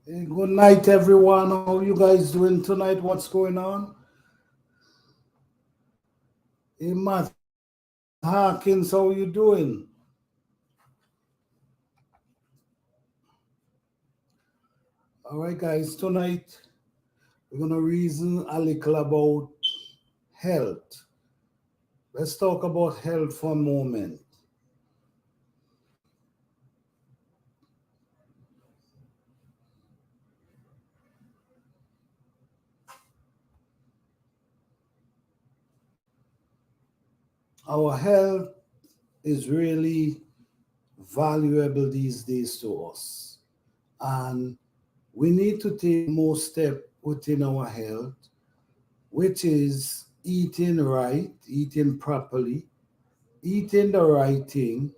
Hey, good night, everyone. How you guys doing tonight? What's going on? Hey, Matt Harkins, how you doing? All right, guys. Tonight we're gonna reason a little about health. Let's talk about health for a moment. Our health is really valuable these days to us, and we need to take more step within our health, which is eating right, eating properly, eating the right thing,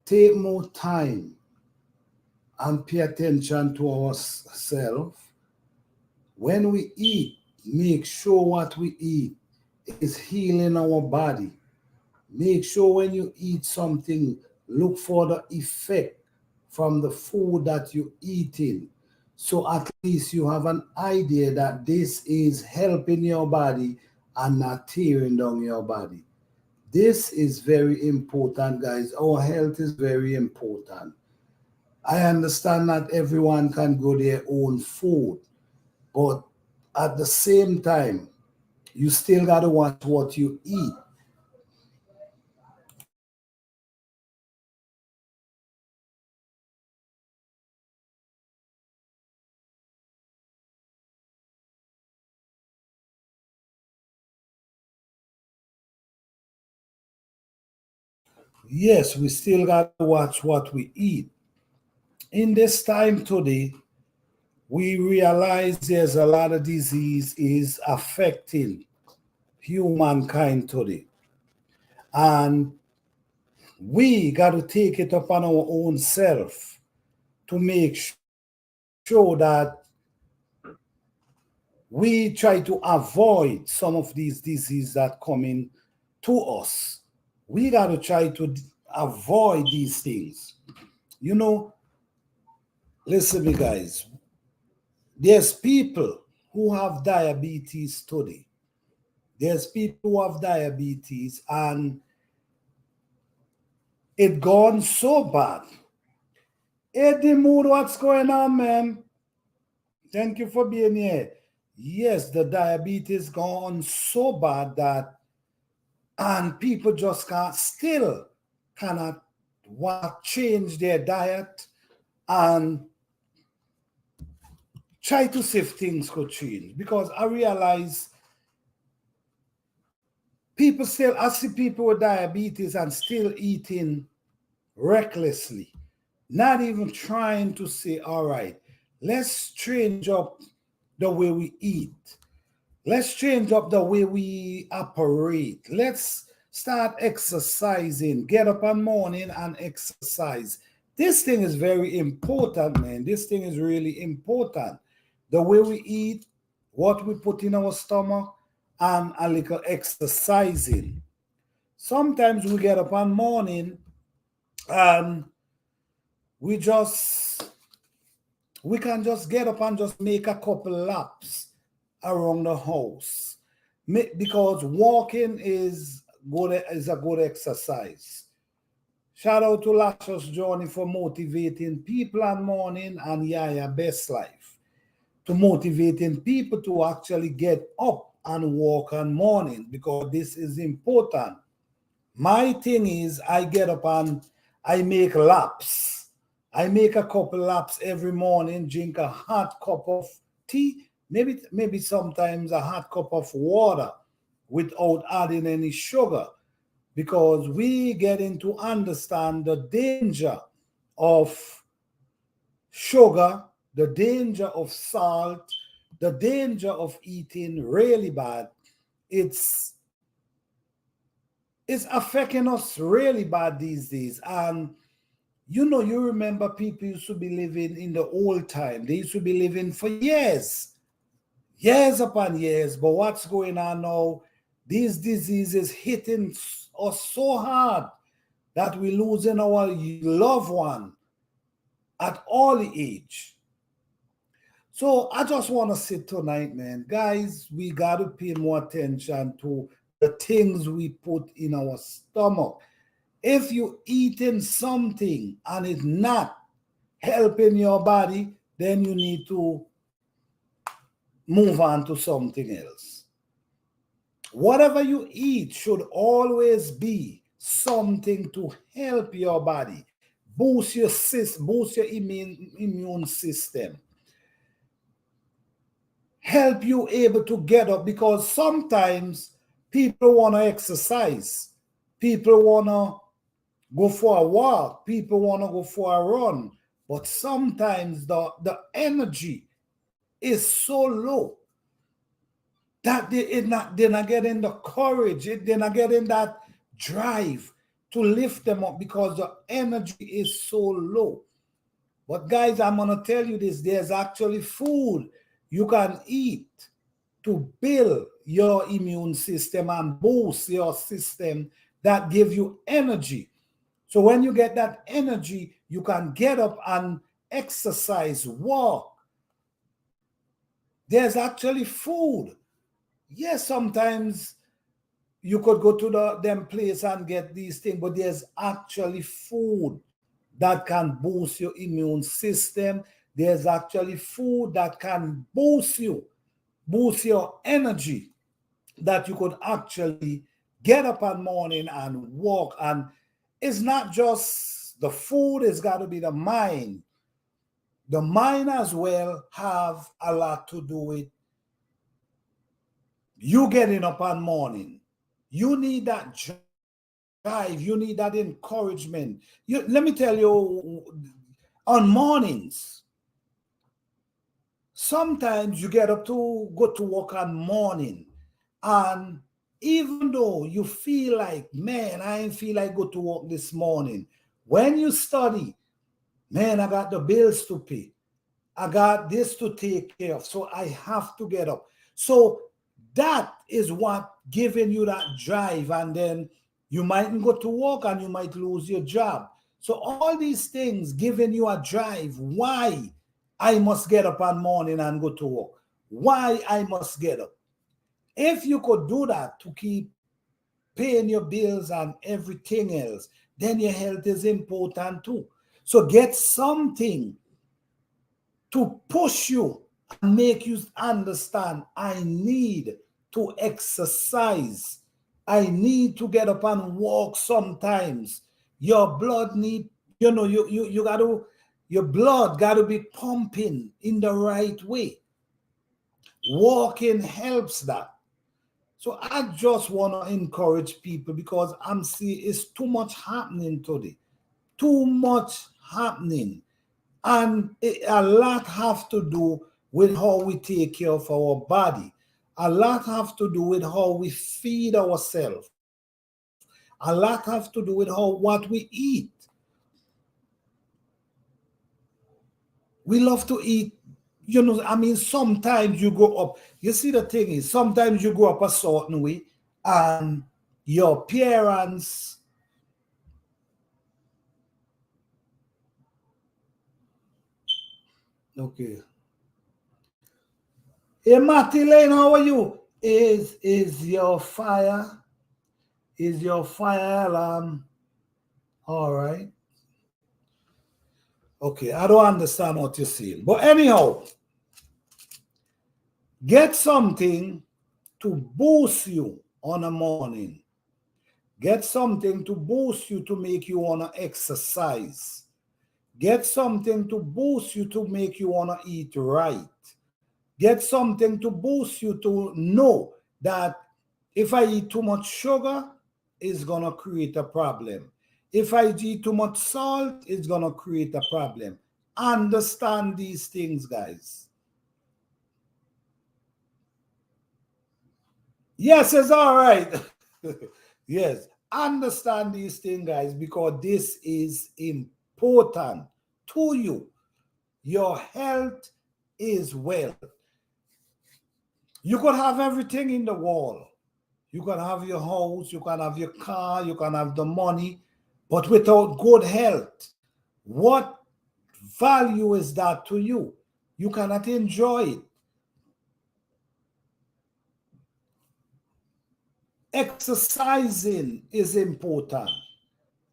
take more time and pay attention to ourselves. When we eat, make sure what we eat is healing our body. Make sure when you eat something, look for the effect from the food that you're eating. So at least you have an idea that this is helping your body and not tearing down your body. This is very important, guys. Our health is very important. I understand not everyone can grow their own food, but at the same time, you still got to watch what you eat. Yes, we still got to watch what we eat. In this time today, we realize there's a lot of disease is affecting humankind today. And we got to take it upon our own self to make sure that we try to avoid some of these diseases that coming to us. We got to try to avoid these things. You know, listen me guys, there's people who have diabetes today. There's people who have diabetes and it gone so bad. Eddie Mood, what's going on, man? Thank you for being here. Yes, the diabetes gone so bad that and people just can't still cannot want to change their diet and try to see if things could change because I realize people still I see people with diabetes and still eating recklessly, not even trying to say, all right, let's change up the way we eat. Let's change up the way we operate. Let's start exercising. Get up in morning and exercise. This thing is very important, man. This thing is really important. The way we eat, what we put in our stomach, and a little exercising. Sometimes we get up in morning and we just we can just get up and just make a couple laps around the house. Because walking is a good exercise. Shout out to Lashes Johnny for motivating people on morning and Yaya Best Life to motivating people to actually get up and walk on morning because this is important. My thing is, I get up and I make laps. I make a couple laps every morning, drink a hot cup of tea, maybe sometimes a hot cup of water without adding any sugar because we getting to understand the danger of sugar, the danger of salt, the danger of eating really bad. It's it's affecting us really bad these days. And you remember people used to be living in the old time. They used to be living for years, years upon years. But what's going on now? These diseases hitting us so hard that we're losing our loved one at all age. So I just want to say tonight, man, guys, we got to pay more attention to the things we put in our stomach. If you're eating something and it's not helping your body, then you need to move on to something else. Whatever you eat should always be something to help your body, boost your immune system, help you able to get up, because sometimes people want to exercise, people want to go for a walk, people want to go for a run, but sometimes the energy is so low that they're not getting the courage, they're not getting that drive to lift them up because the energy is so low. But guys, I'm gonna tell you this: there's actually food you can eat to build your immune system and boost your system that give you energy. So when you get that energy, you can get up and exercise, walk. There's actually food. Yes, sometimes you could go to them place and get these things, but there's actually food that can boost your immune system. There's actually food that can boost your energy, that you could actually get up in the morning and walk. And it's not just the food, it's got to be the mind. The mind as well have a lot to do with you getting up in the morning. You need that drive, you need that encouragement. Let me tell you, on mornings, sometimes you get up to go to work on morning, and even though you feel like, man, I ain't feel like go to work this morning. When you study, man, I got the bills to pay, I got this to take care of, so I have to get up. So that is what giving you that drive, and then you mightn't go to work and you might lose your job. So all these things giving you a drive. Why I must get up on morning and go to work? Why I must get up? If you could do that to keep paying your bills and everything else, then your health is important too. So get something to push you and make you understand, I need to exercise. I need to get up and walk sometimes. Your blood need, you gotta, your blood gotta be pumping in the right way. Walking helps that. So I just want to encourage people, because I'm seeing it's too much happening today. Too much happening. And a lot have to do with how we take care of our body. A lot have to do with how we feed ourselves. A lot have to do with what we eat. We love to eat, I mean, sometimes you go up. You see, the thing is, sometimes you go up a certain way and your appearance. Okay. Hey, Matty Lane, how are you? Is your fire alarm all right? Okay, I don't understand what you're saying. But anyhow, get something to boost you on a morning. Get something to boost you to make you want to exercise. Get something to boost you to make you want to eat right. Get something to boost you to know that if I eat too much sugar, it's going to create a problem. If I eat too much salt, it's going to create a problem. Understand these things, guys. Yes, it's all right. Yes, understand these things, guys, because this is important to you. Your health is wealth. You could have everything in the world. You can have your house, you can have your car, you can have the money, but without good health, what value is that to you? You cannot enjoy it. Exercising is important.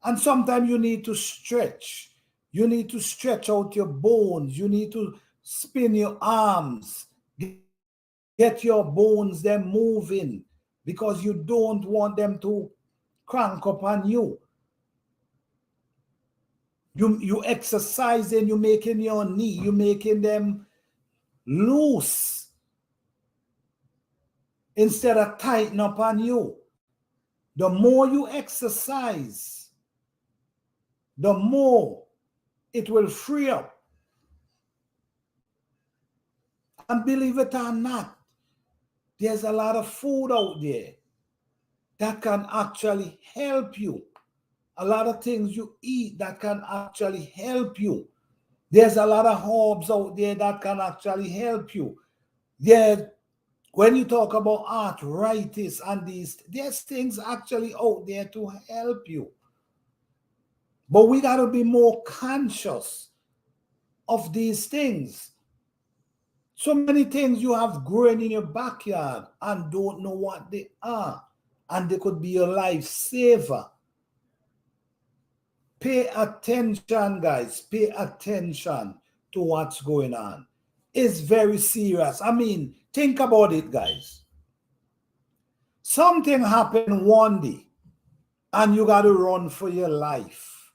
And sometimes you need to stretch. You need to stretch out your bones. You need to spin your arms. Get your bones them moving because you don't want them to crank up on you. You exercising, you making your knee, you making them loose instead of tighten up on you. The more you exercise, the more it will free up. And believe it or not, there's a lot of food out there that can actually help you. A lot of things you eat that can actually help you. There's a lot of herbs out there that can actually help you. There, when you talk about arthritis and there's things actually out there to help you. But we got to be more conscious of these things. So many things you have growing in your backyard and don't know what they are. And they could be your lifesaver. Pay attention, guys. Pay attention to what's going on. It's very serious. I mean, think about it, guys. Something happened one day and you got to run for your life.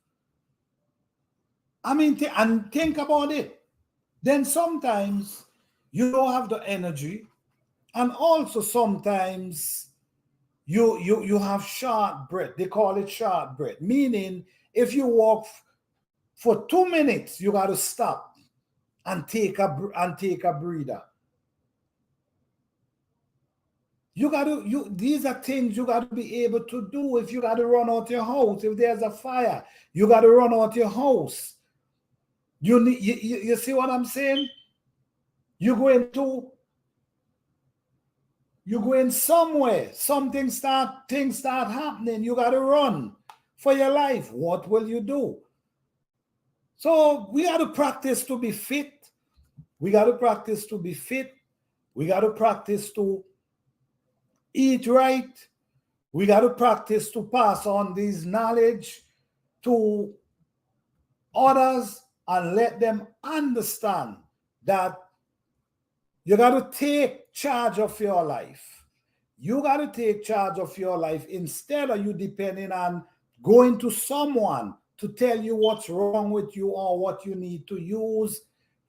I mean, and think about it. Then sometimes you don't have the energy, and also sometimes you have short breath. They call it short breath, meaning if you walk for 2 minutes, you got to stop and take a breather. These are things you got to be able to do. If you got to run out your house, if there's a fire, you got to run out your house. You see what I'm saying? You go in somewhere, things start happening, you got to run for your life. What will you do? So we got to practice to be fit. We got to practice to be fit. We got to practice to eat right. We got to practice to pass on this knowledge to others and let them understand that you got to take charge of your life. You got to take charge of your life instead of you depending on going to someone to tell you what's wrong with you or what you need to use.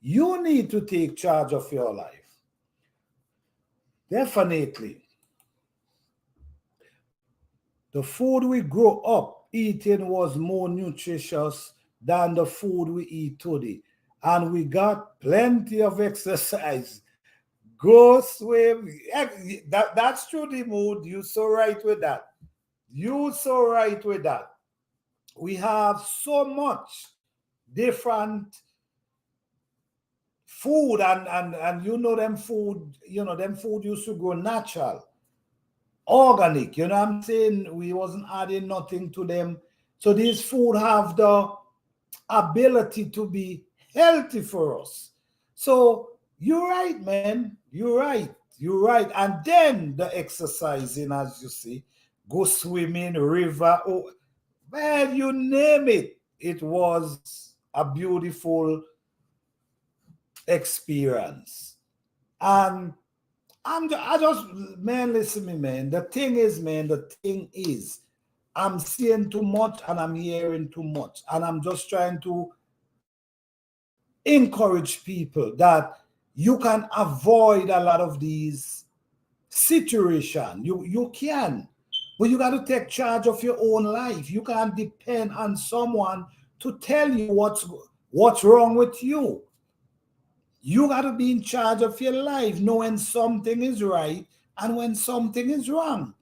You need to take charge of your life. Definitely. The food we grew up eating was more nutritious than the food we eat today. And we got plenty of exercise. Go swim. That's true, the mood. You're so right with that. You're so right with that. We have so much different food and you know them food used to grow natural, organic. You know what I'm saying? We wasn't adding nothing to them. So these food have the ability to be healthy for us. So you're right, man. You're right. You're right. And then the exercising, as you see, go swimming, river, oh, man, you name it. It was a beautiful experience. And man, listen to me, man. The thing is, I'm seeing too much and I'm hearing too much. And I'm just trying to encourage people that you can avoid a lot of these situations. You can, but you got to take charge of your own life. You can't depend on someone to tell you what's wrong with you. You got to be in charge of your life, know when something is right and when something is wrong.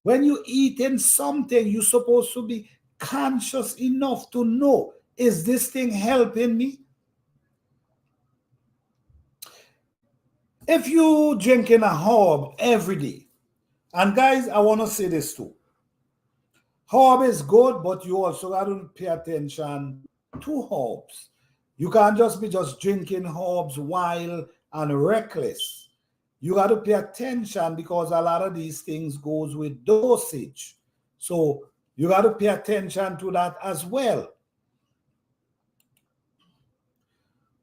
When you eating something, you're supposed to be conscious enough to know, is this thing helping me? If you drinking a herb every day, and guys, I want to say this too. Herb is good, but you also got to pay attention to herbs. You can't just be just drinking herbs wild and reckless. You got to pay attention because a lot of these things goes with dosage. So you got to pay attention to that as well.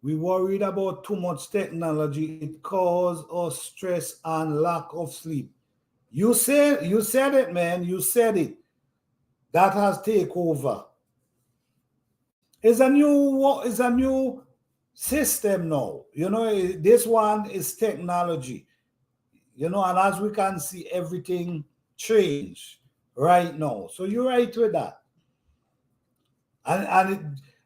We worried about too much technology. It causes us stress and lack of sleep. You said it, man. You said it. That has take over. It's a new system now. You know, this one is technology. You know, and as we can see, everything change right now. So you're right with that.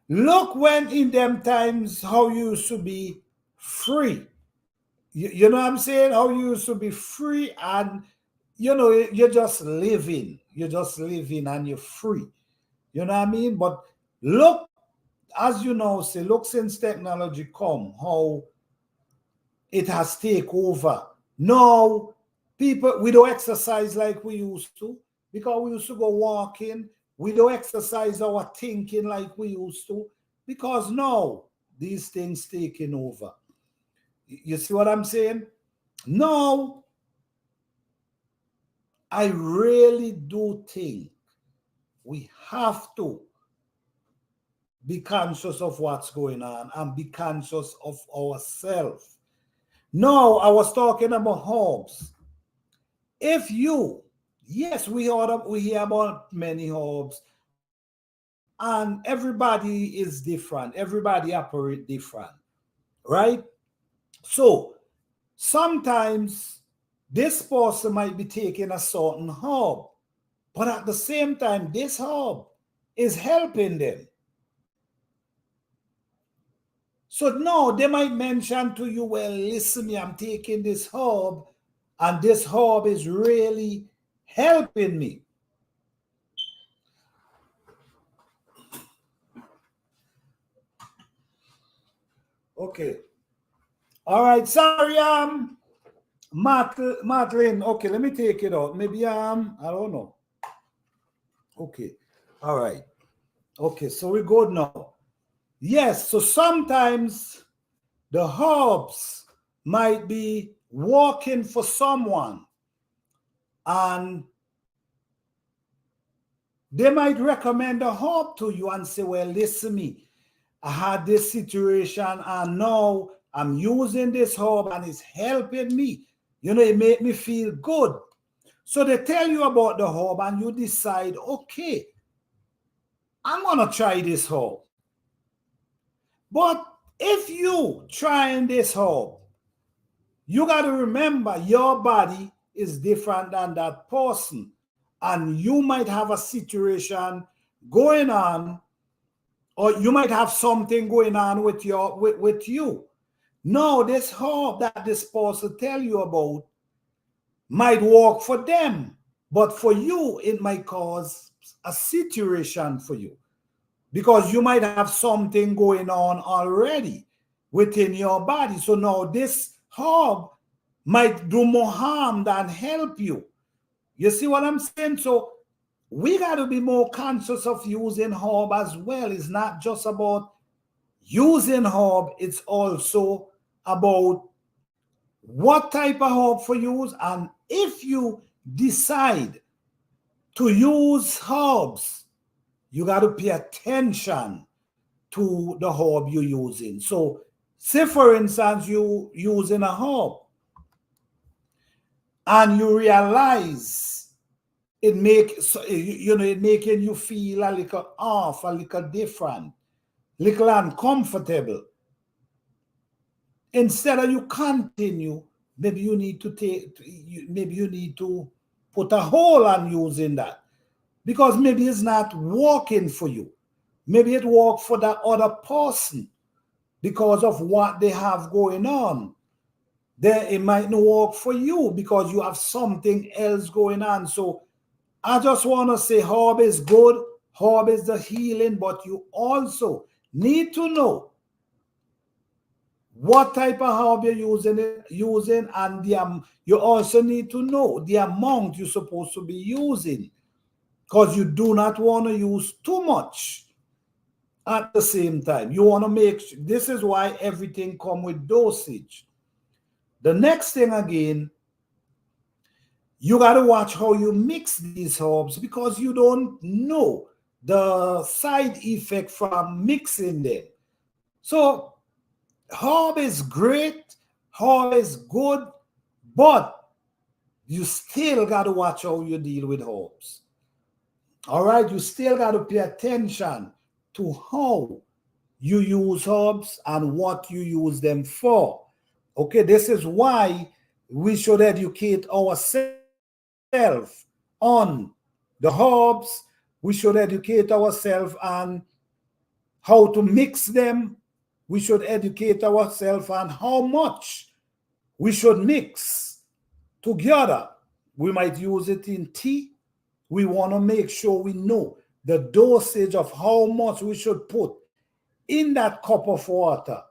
Look when in them times how you used to be free. You know what I'm saying? How you used to be free and you know you're just living. You're just living and you're free. You know what I mean? But look, as you know, say, look since technology come, how it has take over. Now, people, we don't exercise like we used to because we used to go walking. We don't exercise our thinking like we used to because now these things taking over. You see what I'm saying? Now, I really do think we have to be conscious of what's going on and be conscious of ourselves. No, I was talking about herbs. If you, yes, we hear about many herbs, and everybody is different. Everybody operate different, right? So sometimes this person might be taking a certain herb, but at the same time, this herb is helping them. So no, they might mention to you, well, listen, me, I'm taking this herb, and this herb is really helping me. Okay. All right. Sorry, Madeline. Okay, let me take it out. Maybe I don't know. Okay. All right. Okay, so we're good now. Yes, so sometimes the herbs might be working for someone and they might recommend a herb to you and say, well, listen me, I had this situation and now I'm using this herb and it's helping me. You know, it made me feel good. So they tell you about the herb and you decide, okay, I'm going to try this herb. But if you trying this herb, you got to remember your body is different than that person. And you might have a situation going on, or you might have something going on with you. No, this herb that this person tell you about might work for them, but for you, it might cause a situation for you because you might have something going on already within your body. So now this herb might do more harm than help you. You see what I'm saying? So we got to be more conscious of using herb as well. It's not just about using herb, it's also about what type of herb for use. And if you decide to use herbs, you got to pay attention to the herb you're using. So say for instance, you using a herb and you realize it it making you feel a little off, a little different, little uncomfortable. Instead of you continue, maybe you need to maybe you need to put a hold on using that because maybe it's not working for you. Maybe it worked for that other person because of what they have going on. Then it might not work for you because you have something else going on. So I just want to say herb is good, herb is the healing, but you also need to know what type of herb you're using, and you also need to know the amount you're supposed to be using because you do not want to use too much. at the same time. You want to make, this is why everything come with dosage. The next thing again, you got to watch how you mix these herbs because you don't know the side effect from mixing them. So herb is great, herb is good, but you still got to watch how you deal with herbs. All right, you still got to pay attention to how you use herbs and what you use them for. Okay, this is why we should educate ourselves on the herbs. We should educate ourselves on how to mix them. We should educate ourselves on how much we should mix together. We might use it in tea. We want to make sure we know the dosage of how much we should put in that cup of water.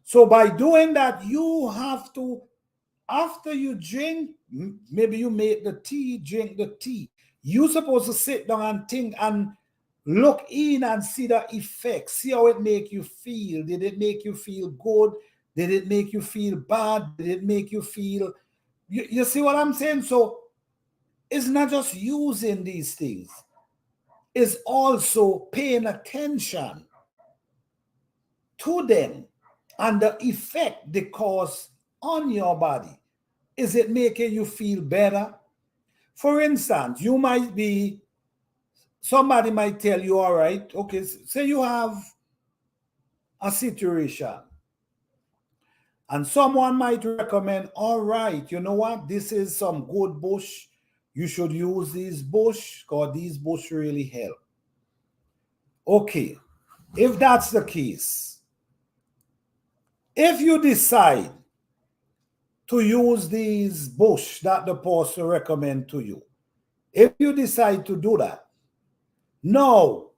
So by doing that, you have to, after you drink, maybe you make the tea, drink the tea. You're supposed to sit down and think and look in and see the effects. See how it make you feel. Did it make you feel good? Did it make you feel bad? Did it make you feel... You see what I'm saying? So it's not just using these things. It's also paying attention to them and the effect they cause on your body. Is it making you feel better? For instance, you might be, somebody might tell you, all right, okay, say you have a situation and someone might recommend, all right, you know what, this is some good bush. You should use these bush because these bush really help. Okay, if that's the case, if you decide to use these bush that the pastor recommend to you, if you decide to do that, no,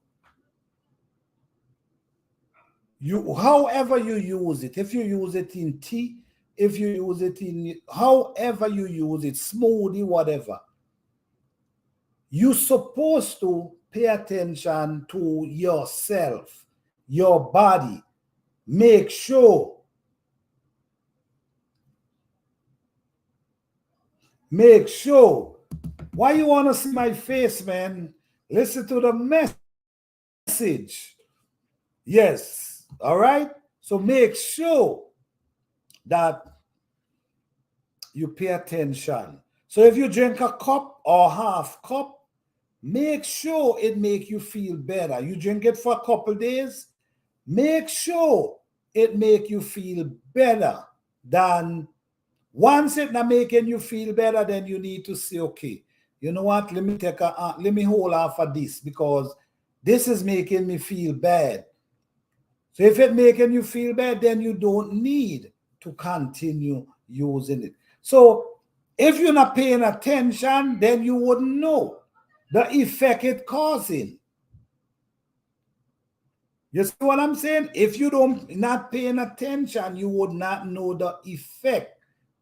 you, however you use it, if you use it in tea, if you use it in, however you use it, smoothie, whatever, you're supposed to pay attention to yourself, your body. Make sure why you want to see my face, man? Listen to the message. Yes, all right. So make sure that you pay attention. So if you drink a cup or half cup, make sure it make you feel better. You drink it for a couple days, make sure it make you feel better. Than once it not making you feel better, then you need to say, okay, you know what, let me hold off of this because this is making me feel bad. So if it making you feel bad, then you don't need to continue using it. So if you're not paying attention, then you wouldn't know the effect it's causing. You see what I'm saying? If you don't not paying attention, you would not know the effect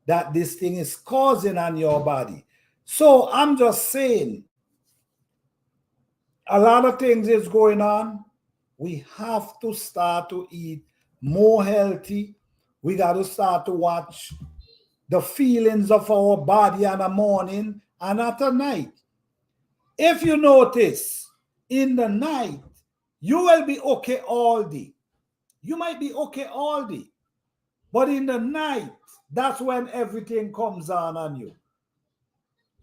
that this thing is causing on your body. So I'm just saying, a lot of things is going on. We have to start to eat more healthy. We got to start to watch the feelings of our body in the morning and at the night. If you notice, in the night, you will be okay all day. You might be okay all day. But in the night, that's when everything comes on you.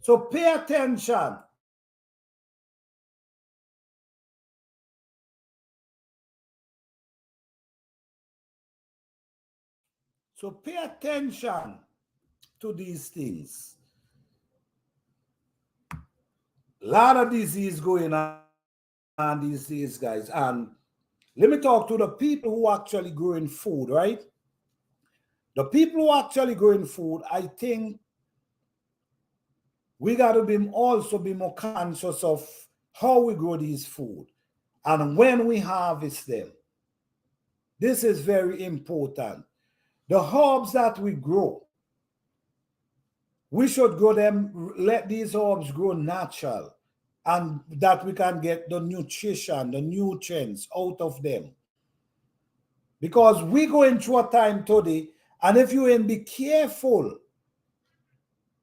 So pay attention. So pay attention to these things. A lot of disease going on these days, guys. And let me talk to the people who actually growing food, right? The people who actually growing food, I think we got to be also be more conscious of how we grow these food and when we harvest them. This is very important. The herbs that we grow, we should grow them, let these herbs grow natural. and that we can get the nutrition, the nutrients out of them. Because we're going through a time today, and if you ain't be careful,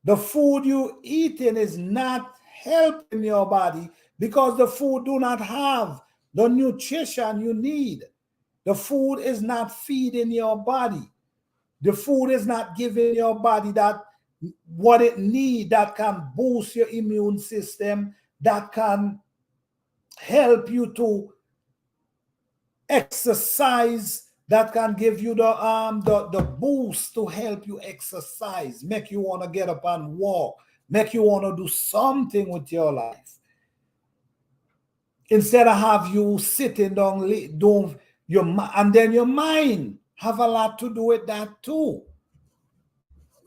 the food you eating is not helping your body because the food do not have the nutrition you need. The food is not feeding your body. The food is not giving your body that what it needs that can boost your immune system, that can help you to exercise, that can give you the boost to help you exercise, make you want to get up and walk, make you want to do something with your life. Instead of have you sitting down doing your, and then your mind have a lot to do with that too.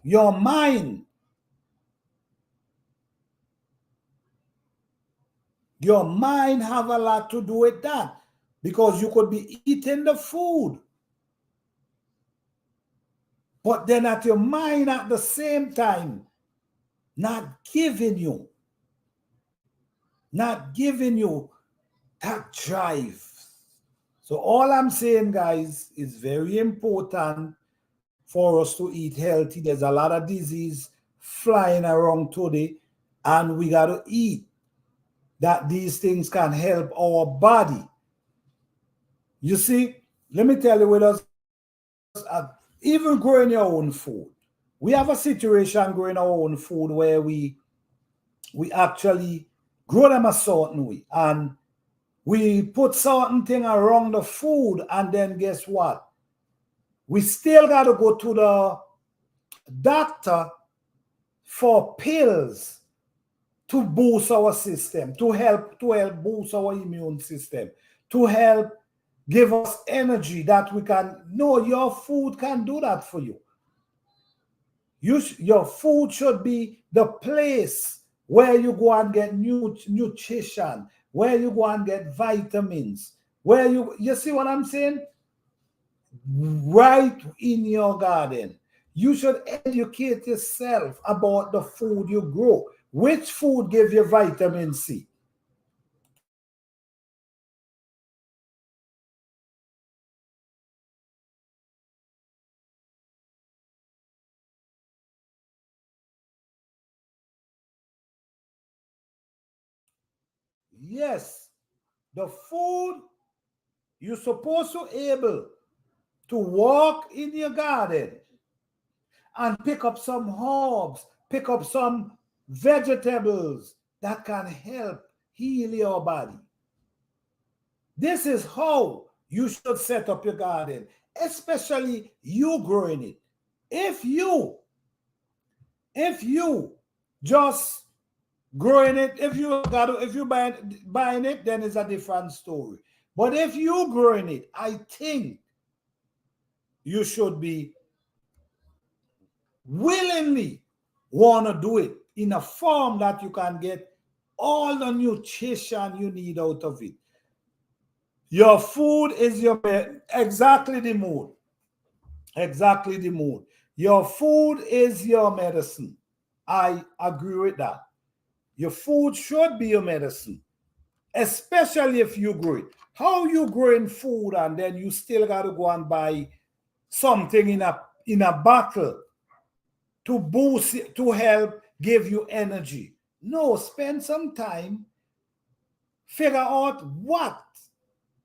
Your mind have a lot to do with that, because you could be eating the food, but then at your mind at the same time not giving you that drive. So all I'm saying, guys, is very important for us to eat healthy. There's a lot of disease flying around today, and we got to eat that these things can help our body. You see, let me tell you, with us, even growing your own food, we have a situation growing our own food where we actually grow them a certain way, and we put certain thing around the food, and then guess what? We still got to go to the doctor for pills to boost our system, to help boost our immune system, to help give us energy that we can. No, your food can do that for you. Your food should be the place where you go and get nutrition, where you go and get vitamins, where you see what I'm saying? Right in your garden. You should educate yourself about the food you grow. Which food gives you vitamin C? Yes, the food you're supposed to able to walk in your garden and pick up some herbs, pick up some vegetables that can help heal your body. This is how you should set up your garden, especially you growing it. If you just growing it, if you buying it, then it's a different story. But if you growing it, I think you should be willingly want to do it in a form that you can get all the nutrition you need out of it. Your food is your exactly the mood. Exactly the mood. Your food is your medicine. I agree with that. Your food should be your medicine, especially if you grow it. How you growing food and then you still got to go and buy something in a bottle to boost it, to help give you energy? No, spend some time, figure out what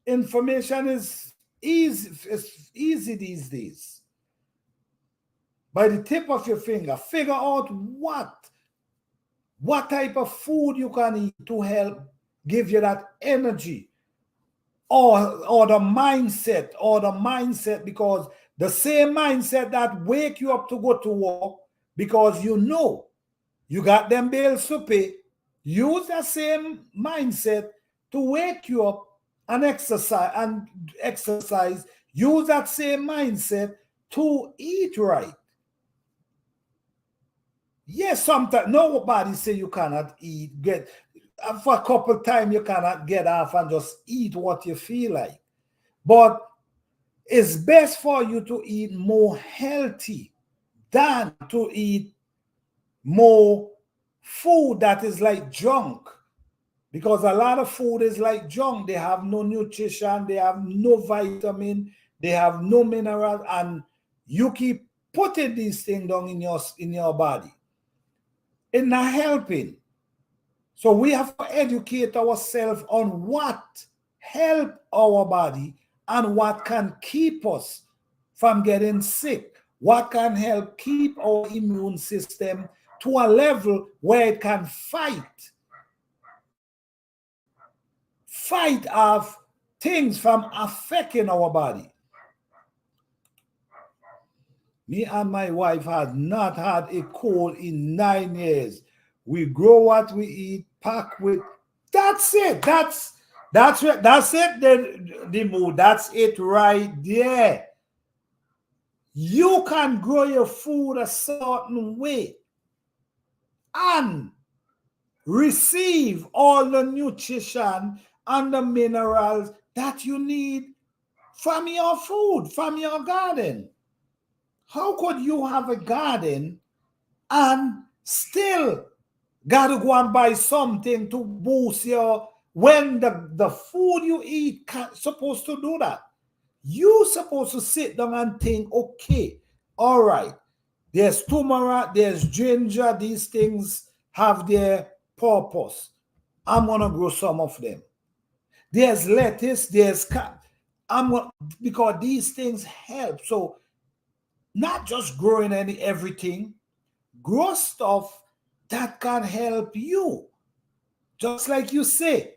information is easy these days. By the tip of your finger, figure out what type of food you can eat to help give you that energy, or the mindset, because the same mindset that wake you up to go to work, because you got them bills to pay, use that same mindset to wake you up and exercise. Use that same mindset to eat right. Yes, sometimes nobody say you cannot eat. Get for a couple times you cannot get off and just eat what you feel like. But it's best for you to eat more healthy than to eat more food that is like junk. Because a lot of food is like junk. They have no nutrition, they have no vitamin, they have no mineral, and you keep putting these things down in your body. It's not helping. So we have to educate ourselves on what help our body and what can keep us from getting sick. What can help keep our immune system to a level where it can fight off things from affecting our body. Me and my wife had not had a cold in 9 years. We grow what we eat, pack with. That's it. That's it. The mood. That's it right there. You can grow your food a certain way and receive all the nutrition and the minerals that you need from your food, from your garden. How could you have a garden and still got to go and buy something to boost your, when the food you eat can't supposed to do that? You supposed to sit down and think, okay, all right, there's turmeric, there's ginger, these things have their purpose. I'm gonna grow some of them. There's lettuce, because these things help. So not just growing everything, grow stuff that can help you. Just like you say,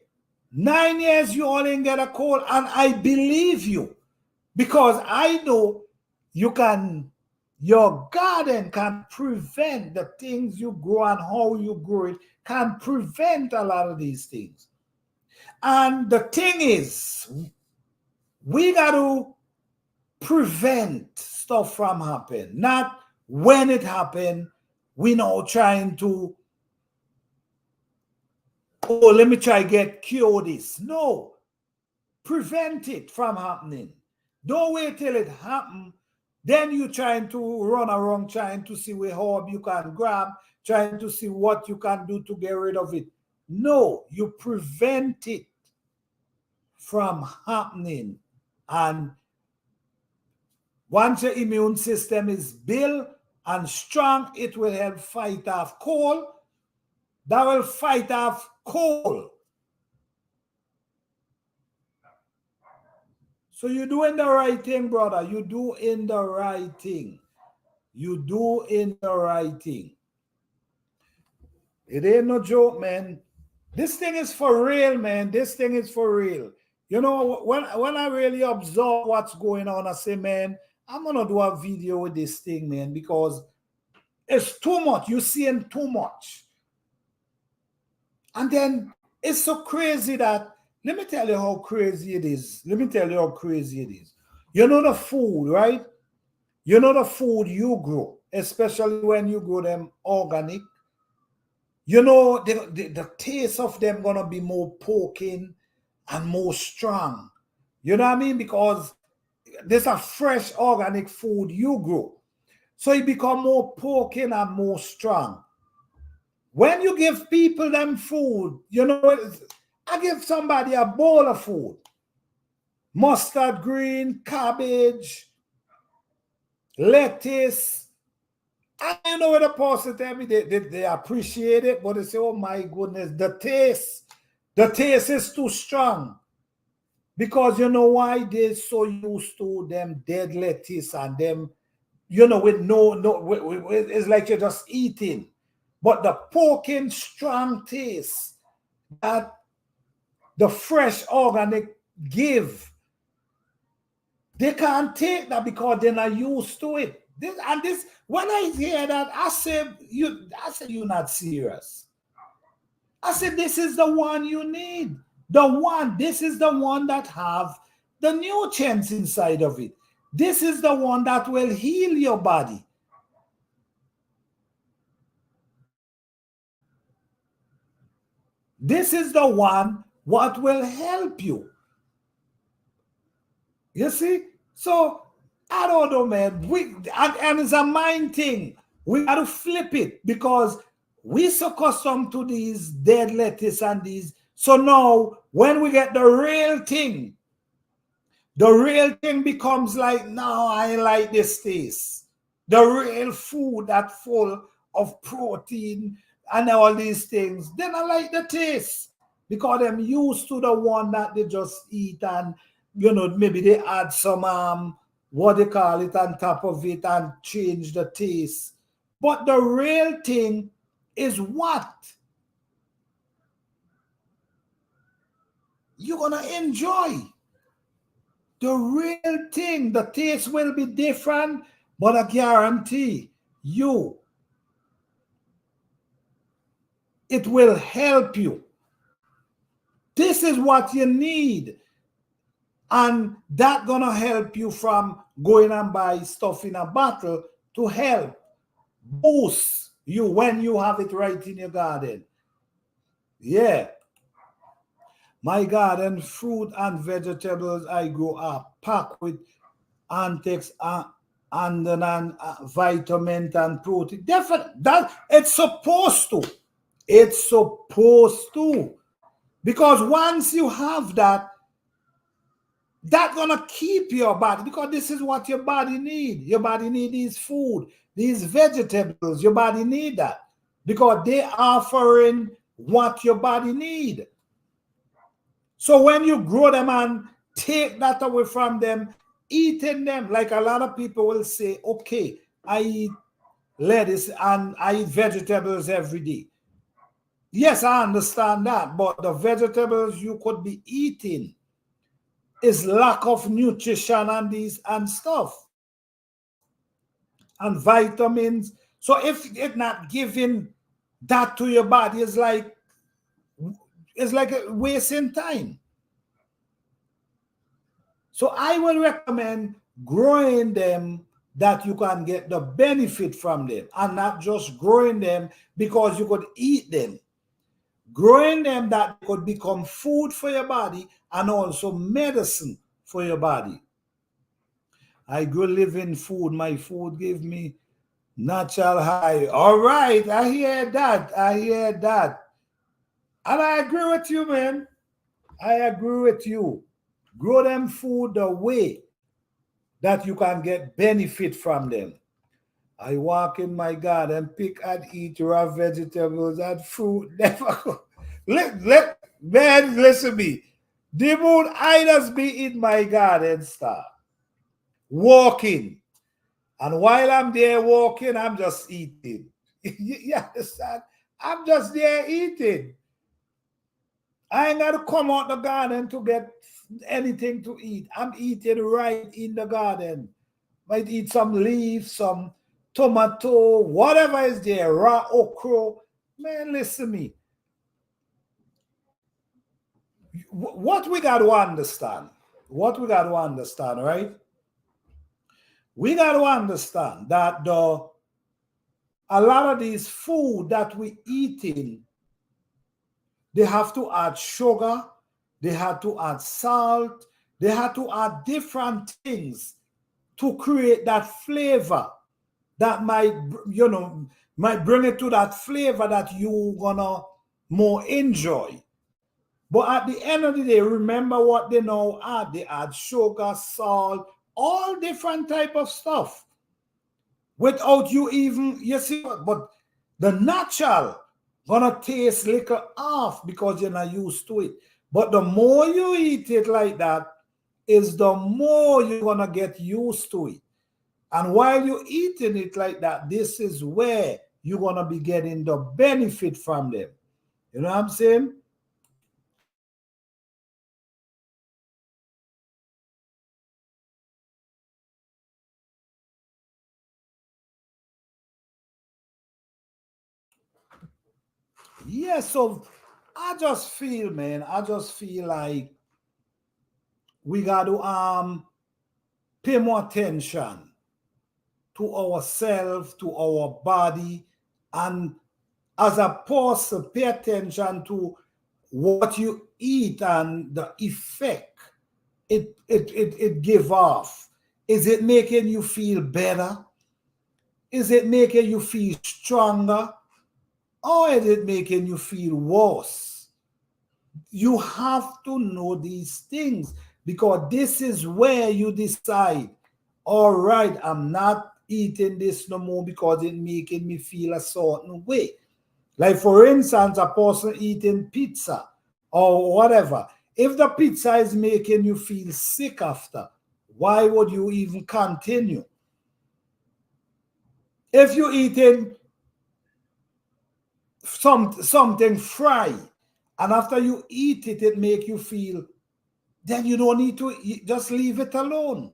9 years you only get a cold, and I believe you because I know your garden can prevent the things you grow and how you grow it can prevent a lot of these things. And the thing is, we got to prevent stuff from happening, not when it happened. We now trying to, oh, let me try cure this. No, prevent it from happening. Don't wait till it happens. Then you trying to run around trying to see where herb you can grab, trying to see what you can do to get rid of it. No, you prevent it from happening. And once your immune system is built and strong, it will help fight off cold. That will fight off cold. So you're doing the right thing, brother. You're doing the right thing. You're doing the right thing. It ain't no joke, man. This thing is for real, man. This thing is for real. You know, when I really observe what's going on, I say, man, I'm going to do a video with this thing, man, because it's too much. You're seeing too much. And then it's so crazy that, let me tell you how crazy it is. Let me tell you how crazy it is. You know the food, right? You know the food you grow, especially when you grow them organic. You know, the taste of them going to be more poking and more strong. You know what I mean? Because there's a fresh organic food you grow. So it become more poking and more strong. When you give people them food, you know, I give somebody a bowl of food. Mustard green, cabbage, lettuce. I don't know what the person tell me, they appreciate it, but they say, oh my goodness, the taste is too strong. Because you know why? They're so used to them dead lettuce and them, you know, with it's like you're just eating. But the poking strong taste that the fresh organic give, they can't take that because they're not used to it. When I hear that, I say you're not serious. I said, this is the one you need. This is the one that have the nutrients inside of it. This is the one that will heal your body. This is the one what will help you. You see? So, I don't know, man. And it's a mind thing. We got to flip it because we so accustomed to these dead lettuce and these. So now, when we get the real thing becomes like, no, I like this taste. The real food that full of protein and all these things, then I like the taste because I'm used to the one that they just eat and, maybe they add some, what they call it on top of it and change the taste. But the real thing is what you're going to enjoy. The real thing, the taste will be different, but I guarantee you, it will help you. This is what you need. And that's going to help you from going and buy stuff in a bottle to help boost you when you have it right in your garden. Yeah. My garden, fruit and vegetables I grow are packed with antics and vitamin and protein. Definitely, that it's supposed to. It's supposed to. Because once you have that, that's gonna keep your body, because this is what your body need. Your body need these food, these vegetables. Your body need that because they are offering what your body need. So when you grow them and take that away from them, eating them, like a lot of people will say, okay, I eat lettuce and I eat vegetables every day. Yes, I understand that, but the vegetables you could be eating is lack of nutrition and these and stuff and vitamins. So if it's not giving that to your body, it's like a wasting time. So I will recommend growing them that you can get the benefit from them, and not just growing them because you could eat them. Growing them that could become food for your body and also medicine for your body. I grow living food. My food give me natural high. All right, I hear that. I hear that. And I agree with you, man. I agree with you. Grow them food the way that you can get benefit from them. I walk in my garden, pick and eat raw vegetables and fruit. Man, listen to me. The moon I just be in my garden, star. Walking. And while I'm there walking, I'm just eating. You understand? I'm just there eating. I ain't got to come out the garden to get anything to eat. I'm eating right in the garden. Might eat some leaves, some tomato, whatever is there, raw okra. Man, listen to me. What we got to understand, right? We got to understand that a lot of these food that we eating, they have to add sugar, they have to add salt, they have to add different things to create that flavor that might bring it to that flavor that you gonna more enjoy. But at the end of the day, remember what they now add. They add sugar, salt, all different type of stuff without you even, you see, but the natural gonna taste little off because you're not used to it. But the more you eat it like that, is the more you're gonna get used to it. And while you're eating it like that, this is where you're gonna be getting the benefit from them. You know what I'm saying? Yeah, so I just feel, man, I just feel like we got to pay more attention to ourselves, to our body, and as a person, pay attention to what you eat and the effect it give off. Is it making you feel better? Is it making you feel stronger? Or is it making you feel worse? You have to know these things because this is where you decide, all right, I'm not eating this no more because it's making me feel a certain way. Like, for instance, a person eating pizza or whatever. If the pizza is making you feel sick after, why would you even continue? If you're eating something fried, and after you eat it, it make you feel, then you don't need to eat, just leave it alone.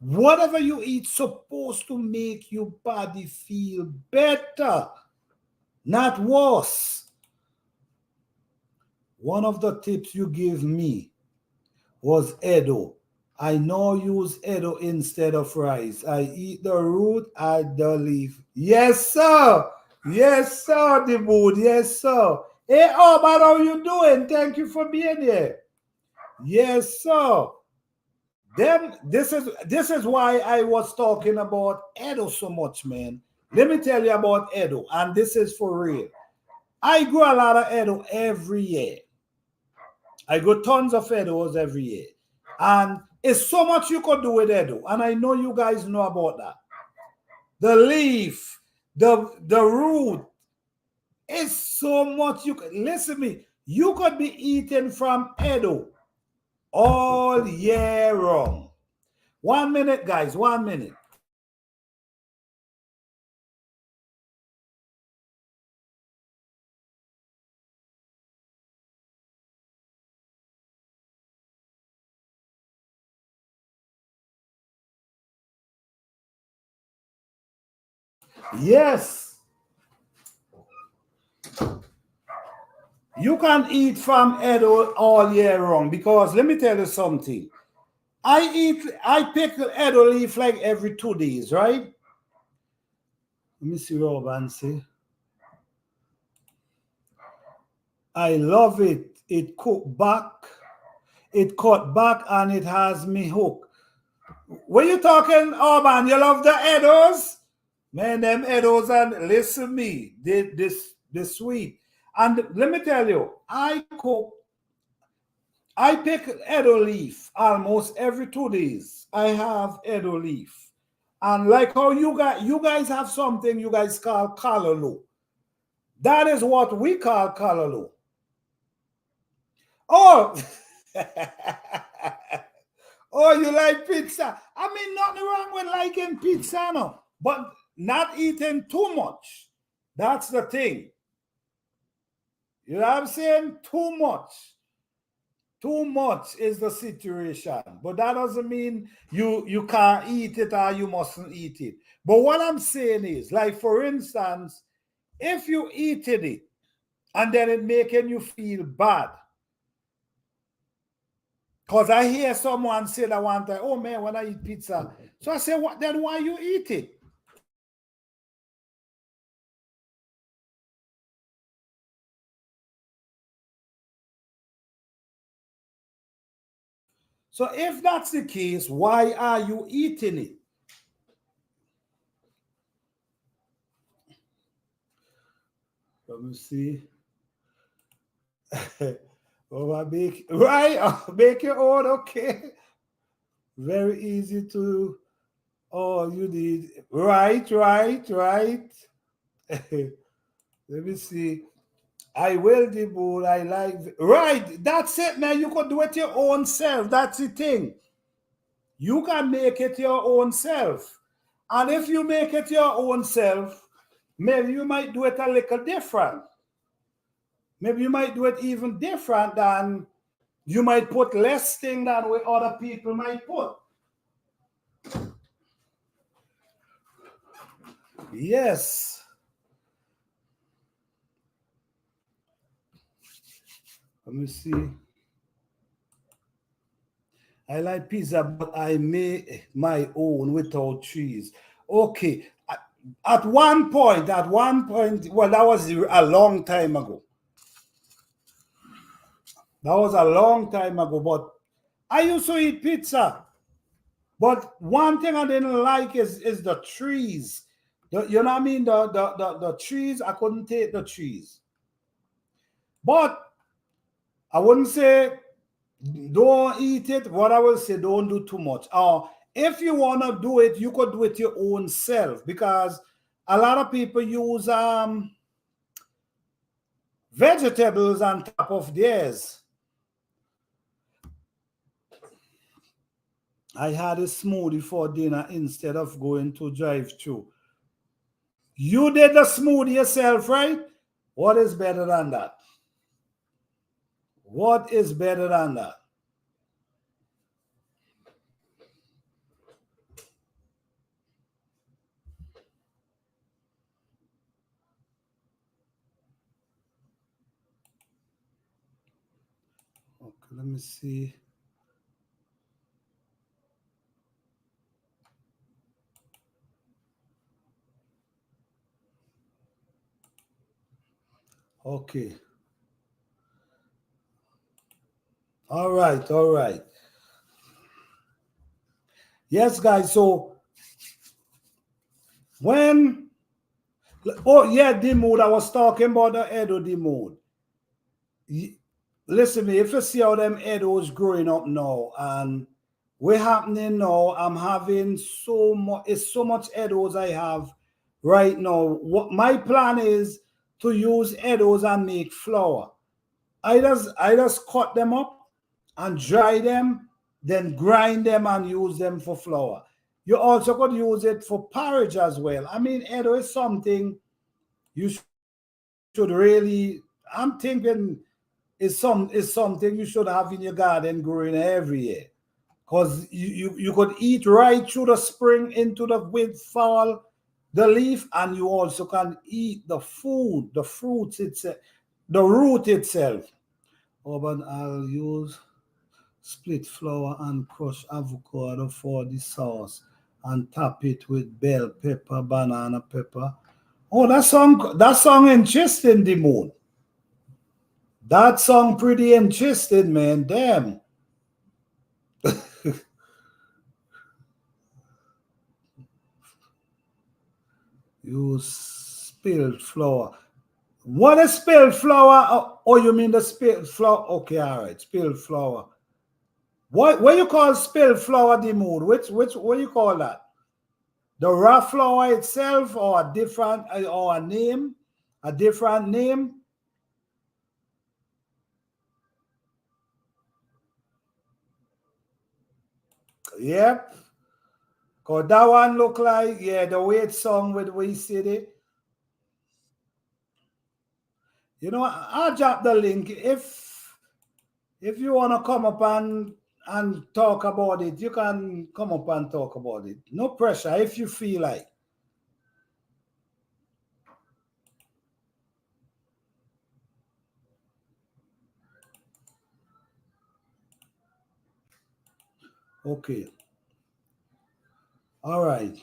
Whatever you eat supposed to make your body feel better, not worse. One of the tips you give me was Edo. I now use Edo instead of rice. I eat the root, add the leaf. Yes, sir. Yes, sir, the mood. Yes, sir. Hey, oh, but how you doing? Thank you for being here. Yes, sir. Then this is why I was talking about Edo so much, man. Let me tell you about Edo, and this is for real. I grow a lot of Edo every year. I grow tons of Edos every year. And it's so much you could do with Edo. And I know you guys know about that. The leaf, the root, it's so much you could listen to me. You could be eating from Edo all year long. 1 minute, guys, 1 minute. Yes, you can eat from Edo all year long because let me tell you something. I pick Edo leaf like every 2 days, right? Let me see what Van say. I love it. It cooked back, it cut back, and it has me hooked. When you talking, Urban, you love the Edos? Man, them Edos, and listen me, this sweet. And let me tell you, I pick Edo leaf almost every 2 days. I have Edo leaf. And like how you guys have something you guys call callaloo. That is what we call callaloo. Oh, oh, you like pizza? I mean, nothing wrong with liking pizza, no, but not eating too much. That's the thing. You know what I'm saying? Too much. Too much is the situation, but that doesn't mean you can't eat it or you mustn't eat it. But what I'm saying is, like for instance, if you eating it and then it making you feel bad, because I hear someone say that one time, oh man, when I eat pizza. So I say, what then why you eat it? So if that's the case, why are you eating it? Let me see. Oh, I make right, make your own, okay. Very easy to, oh, you did right, right, right. Let me see. I will the bull. I like right. That's it, man. You could do it your own self. That's the thing. You can make it your own self. And if you make it your own self, maybe you might do it a little different. Maybe you might do it even different than you might put less thing than what other people might put. Yes. Let me see. I like pizza, but I make my own without cheese. Okay. At one point, well, that was a long time ago. That was a long time ago, but I used to eat pizza. But one thing I didn't like is the trees. You know what I mean? The trees, I couldn't take the trees. But I wouldn't say don't eat it. What I will say, don't do too much. Or if you want to do it, you could do it your own self, because a lot of people use vegetables on top of theirs. I had a smoothie for dinner instead of going to drive through. You did the smoothie yourself, right? What is better than that? What is better than that? Okay, let me see. Okay. All right, all right. Yes, guys. So when oh yeah, the mood. I was talking about the Edo the mood. Listen me, if you see how them Edos growing up now, and what happening now, I'm having so much, it's so much Edos I have right now. What my plan is to use Edos and make flour. I just cut them up and dry them, then grind them and use them for flour. You also could use it for porridge as well. I mean, Edo is something you should really, I'm thinking is something you should have in your garden growing every year. Because you could eat right through the spring into the with fall, the leaf, and you also can eat the food, the fruits itself, the root itself. Oh, but I'll use split flour and crush avocado for the sauce and top it with bell pepper, banana pepper. Oh, that song interesting, the moon. That song pretty interesting, man. Damn. You spilled flour. What is spilled flour? Oh, you mean the spilled flour? Okay, all right. Spilled flour. What you call spilled flour, the mood? Which what do you call that? The raw flour itself, or a different, or a name? A different name? Yep. Cause that one look like, yeah, the way it's sung with we city. You know, I'll drop the link. If you want to come up and talk about it, you can come up and talk about it. No pressure if you feel like. Okay. All right.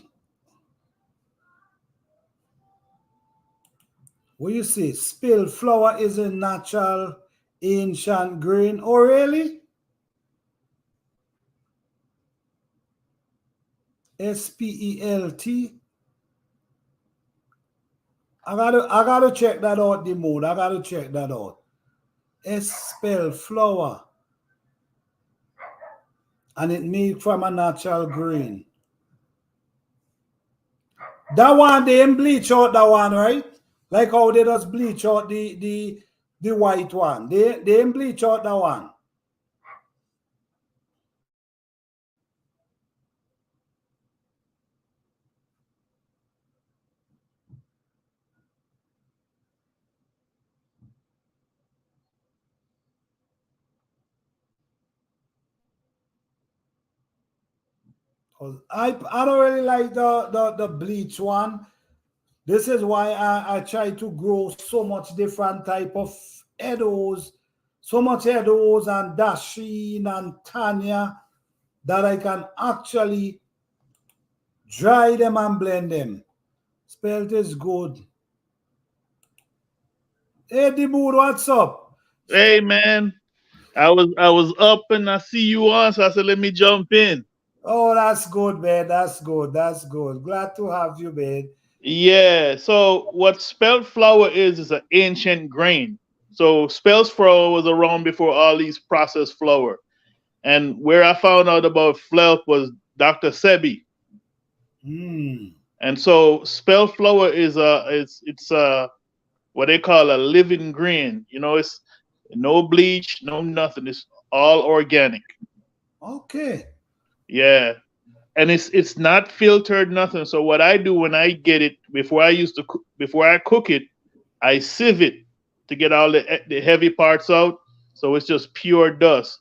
What you say? Spilled flour is a natural ancient grain. Oh, really? Spelt. I gotta check that out, the mode. I gotta check that out. S spell flour. And it made from a natural grain. That one they ain't bleach out that one, right? Like how they just bleach out the white one. They ain't bleach out that one. I don't really like the bleach one. This is why I try to grow so much different type of Edos, so much Edos and Dashin and Tanya, that I can actually dry them and blend them. Spelt is good. Hey, Dibud, what's up? Hey man, I was up and I see you on, so I said let me jump in. Oh, that's good, man. That's good. That's good. Glad to have you, man. Yeah. So what spelt flour is an ancient grain. So spells flour was around before all these processed flour. And where I found out about flour was Dr. Sebi. Mm. And so spell flour is it's what they call a living grain. You know, it's no bleach, no nothing. It's all organic. Okay. Yeah. And it's not filtered nothing. So what I do when I get it before I cook it, I sieve it to get all the heavy parts out. So it's just pure dust.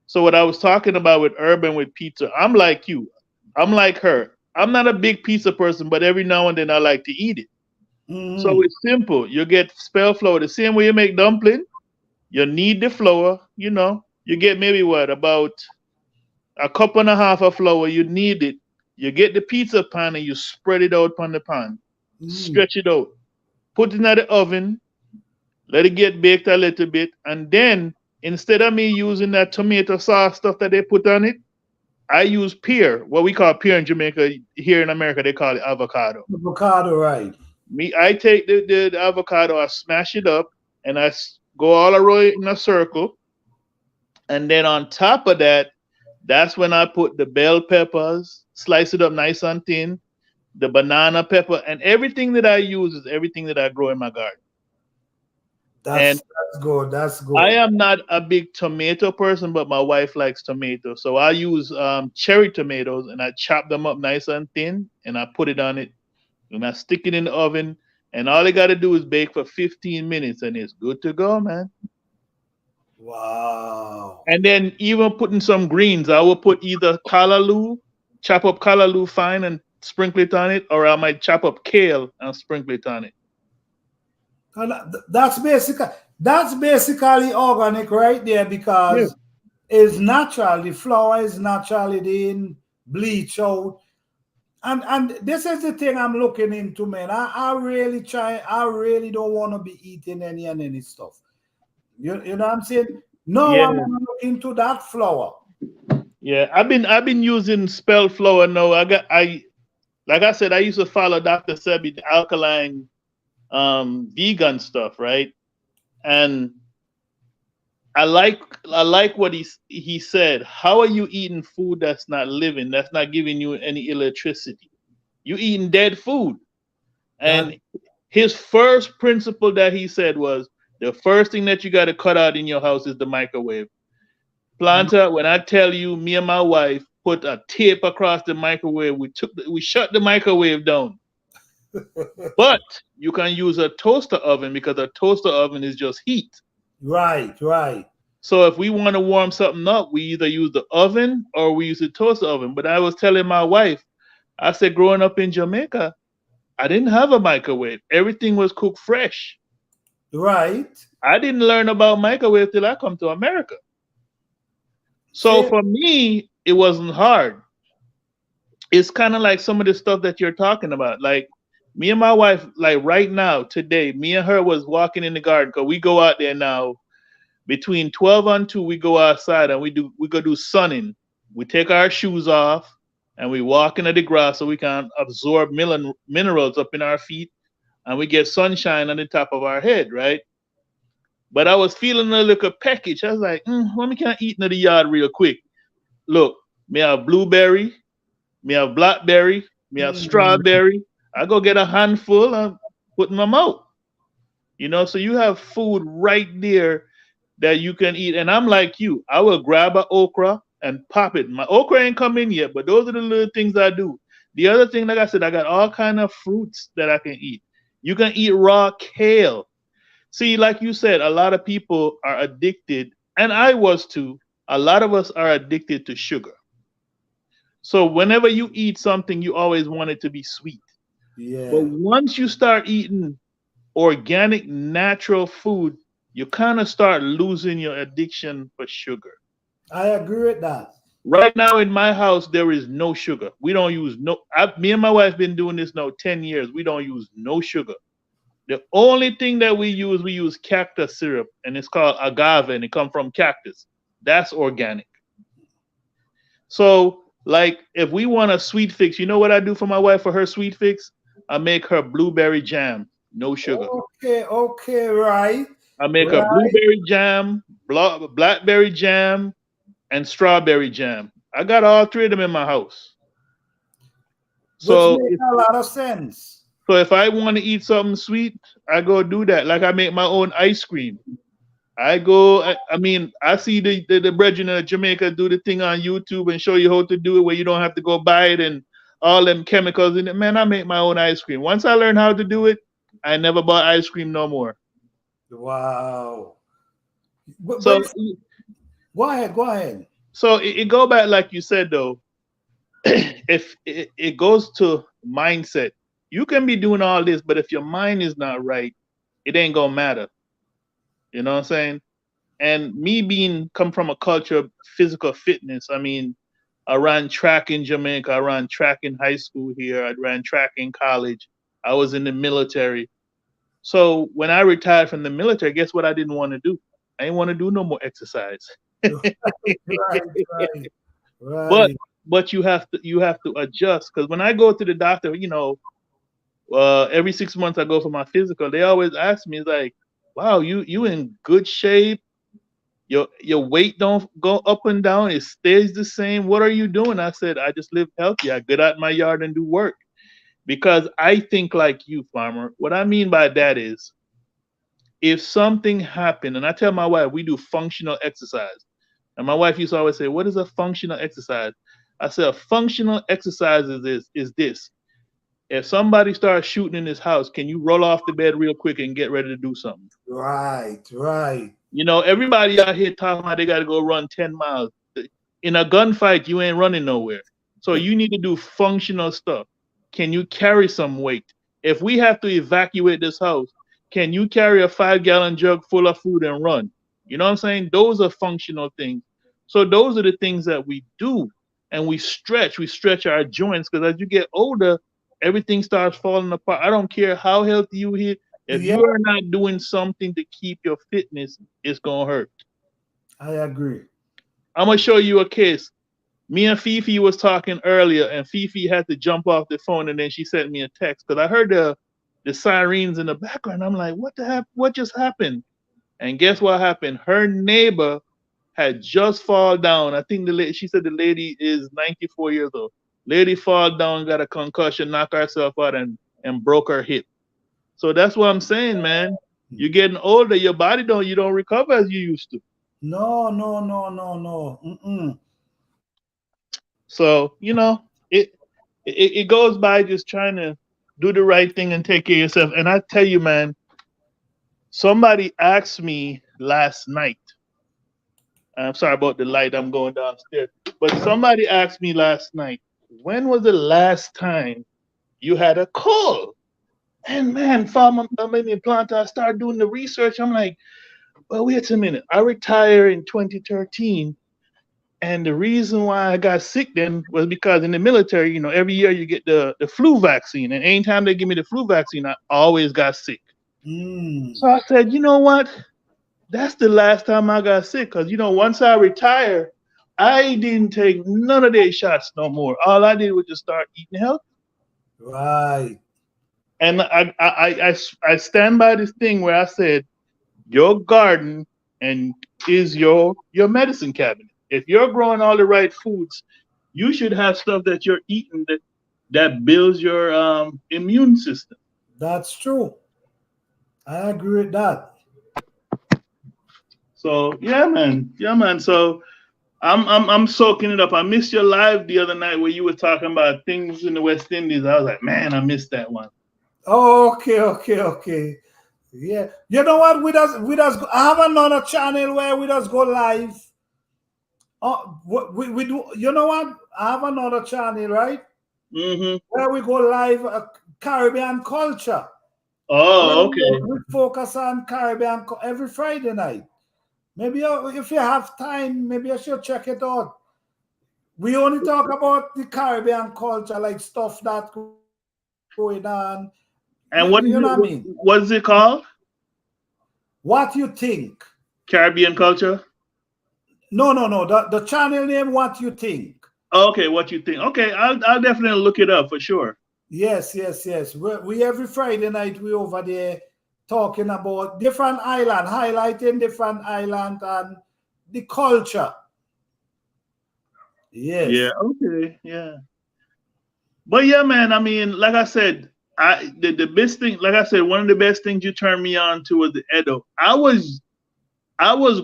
So what I was talking about with urban with pizza, I'm like you. I'm like her. I'm not a big pizza person, but every now and then I like to eat it. So Mm-hmm. it's simple. You get spell flour the same way you make dumpling. You need the flour. You get maybe what about a cup and a half of flour. You need it. You get the pizza pan and you spread it out on the pan. Mm. Stretch it out. Put it in the oven. Let it get baked a little bit, and then instead of me using that tomato sauce stuff that they put on it, I use pear, what we call pear in Jamaica. Here in America, they call it avocado. Avocado, right. I take the avocado, I smash it up, and go all around it in a circle. And then on top of that, that's when I put the bell peppers, slice it up nice and thin, the banana pepper, and everything that I use is everything that I grow in my garden. And That's good. That's I good. am not a big tomato person, but my wife likes tomatoes. So I use cherry tomatoes and I chop them up nice and thin and I put it on it and I stick it in the oven. And all I got to do is bake for 15 minutes and it's good to go, man. Wow. And then even putting some greens, I will put either callaloo, chop up callaloo fine and sprinkle it on it, or I might chop up kale and sprinkle it on it. And that's basically organic right there Yeah. because it's natural. The flour is naturally being bleached out. And this is the thing I'm looking into, man. I really don't want to be eating any stuff. You know what I'm saying? No, I'm Yeah. gonna look into that flour. Yeah. I've been using spell flour now. I like I said, I used to follow Dr. Sebi, the alkaline vegan stuff, right? And I like what he said. How are you eating food that's not living, that's not giving you any electricity? You eating dead food. That And his first principle that he said was the first thing that you got to cut out in your house is the microwave. Planta, when I tell you, me and my wife put a tape across the microwave, we shut the microwave down. But you can use a toaster oven because a toaster oven is just heat. right, right. So if we want to warm something up, we either use the oven or we use the toaster oven. But I was telling my wife, I said, growing up in Jamaica, I didn't have a microwave. Everything was cooked fresh. Right. I didn't learn about microwave till I come to America. So See, for me, it wasn't hard. It's kind of like some of the stuff that you're talking about. Like me and my wife, like right now, today, me and her was walking in the garden because we go out there now between 12 and 2. We go outside and we go do sunning. We take our shoes off and we walk into the grass so we can absorb minerals up in our feet and we get sunshine on the top of our head, right? But I was feeling a little package. I was like, let me can eat into the yard real quick. Look, me have blueberry, me have blackberry, me have mm, strawberry. I go get a handful and put in my mouth. So you have food right there that you can eat. And I'm like you, I will grab an okra and pop it. My okra ain't come in yet, but those are the little things I do. The other thing, like I said, I got all kind of fruits that I can eat. You can eat raw kale. See, like you said, a lot of people are addicted, and I was too. A lot of us are addicted to sugar. So whenever you eat something, you always want it to be sweet. But yeah. once you start eating organic, natural food, you kind of start losing your addiction for sugar. I agree with that. Right now in my house, there is no sugar. We don't use me and my wife been doing this now 10 years. We don't use no sugar. The only thing that we use cactus syrup, and it's called agave, and it comes from cactus. That's organic. So, like, if we want a sweet fix, you know what I do for my wife for her sweet fix? I make her blueberry jam, no sugar. Okay, okay, right. I make a Right. blueberry jam, blackberry jam, and strawberry jam. I got all three of them in my house. Which So makes a lot of sense. so if I want to eat something sweet, I go do that. Like I make my own ice cream. I go. I mean, I see the brethren in Jamaica do the thing on YouTube and show you how to do it, where you don't have to go buy it and all them chemicals in it. Man, I make my own ice cream. Once I learned how to do it, I never bought ice cream no more. Wow. But So go ahead, go ahead. so it go back like you said though. If it goes to mindset, you can be doing all this, but if your mind is not right, it ain't gonna matter. You know what I'm saying? And me being come from a culture of physical fitness, I mean, I ran track in Jamaica, I ran track in high school here, I ran track in college, I was in the military. So when I retired from the military, guess what I didn't want to do? I didn't want to do no more exercise. Right, right, but right. but you have to adjust, because when I go to the doctor, every 6 months I go for my physical. They always ask me, it's like, wow, you in good shape. Your weight don't go up and down. It stays the same. What are you doing? I said, I just live healthy. I get out in my yard and do work. Because I think like you, farmer. What I mean by that is, if something happened, and I tell my wife, we do functional exercise. And my wife used to always say, what is a functional exercise? I said, a functional exercise is this. If somebody starts shooting in this house, can you roll off the bed real quick and get ready to do something? Right, right. Everybody out here talking about they got to go run 10 miles. In a gunfight, you ain't running nowhere. So you need to do functional stuff. Can you carry some weight? If we have to evacuate this house, can you carry a 5-gallon jug full of food and run? You know what I'm saying? Those are functional things. So those are the things that we do. And we stretch our joints, because as you get older, everything starts falling apart. I don't care how healthy you are. If Yeah, you are not doing something to keep your fitness, it's going to hurt. I agree. I'm going to show you a case. Me and Fifi was talking earlier, and Fifi had to jump off the phone, and then she sent me a text because I heard the sirens in the background. I'm like, what the heck? What just happened? And guess what happened? Her neighbor had just fall down. I think she said the lady is 94 years old. Lady fall down, got a concussion, knocked herself out, and broke her hip. So that's what I'm saying, man. You're getting older. Your body you don't recover as you used to. No, no, no, no, no. Mm-mm. So it goes by just trying to do the right thing and take care of yourself. And I tell you, man, somebody asked me last night. I'm sorry about the light. I'm going downstairs. But somebody asked me last night, when was the last time you had a cold? And man, farmer, I mean, planter, I started doing the research. I'm like, well, wait a minute. I retired in 2013. And the reason why I got sick then was because in the military, every year you get the flu vaccine. And anytime they give me the flu vaccine, I always got sick. Mm. So I said, you know what? That's the last time I got sick. Because, once I retired, I didn't take none of their shots no more. All I did was just start eating healthy. Right. And I stand by this thing where I said, your garden and is your medicine cabinet. If you're growing all the right foods, you should have stuff that you're eating that builds your immune system. That's true. I agree with that. So yeah, man. So I'm soaking it up. I missed your live the other night where you were talking about things in the West Indies. I was like, man, I missed that one. Oh, okay, okay, okay. Yeah. You know what? We just I have another channel where we just go live. Oh, we do. You know what? I have another channel, right? Mm-hmm. Where we go live Caribbean culture. Oh, okay. We focus on Caribbean every Friday night. Maybe if you have time, maybe you should check it out. We only talk about the Caribbean culture, like stuff that going on. And You know what I mean? what is it called? What you think? Caribbean culture? No, no, no. The channel name, What You Think. Okay, what you think? Okay, I'll definitely look it up for sure. Yes, yes, yes. We every Friday night we over there talking about different island, highlighting different island and the culture. Yeah, Yes. okay, yeah. But yeah, man, I mean, like I said, the best thing, like I said, one of the best things you turned me on to was the Edo. I was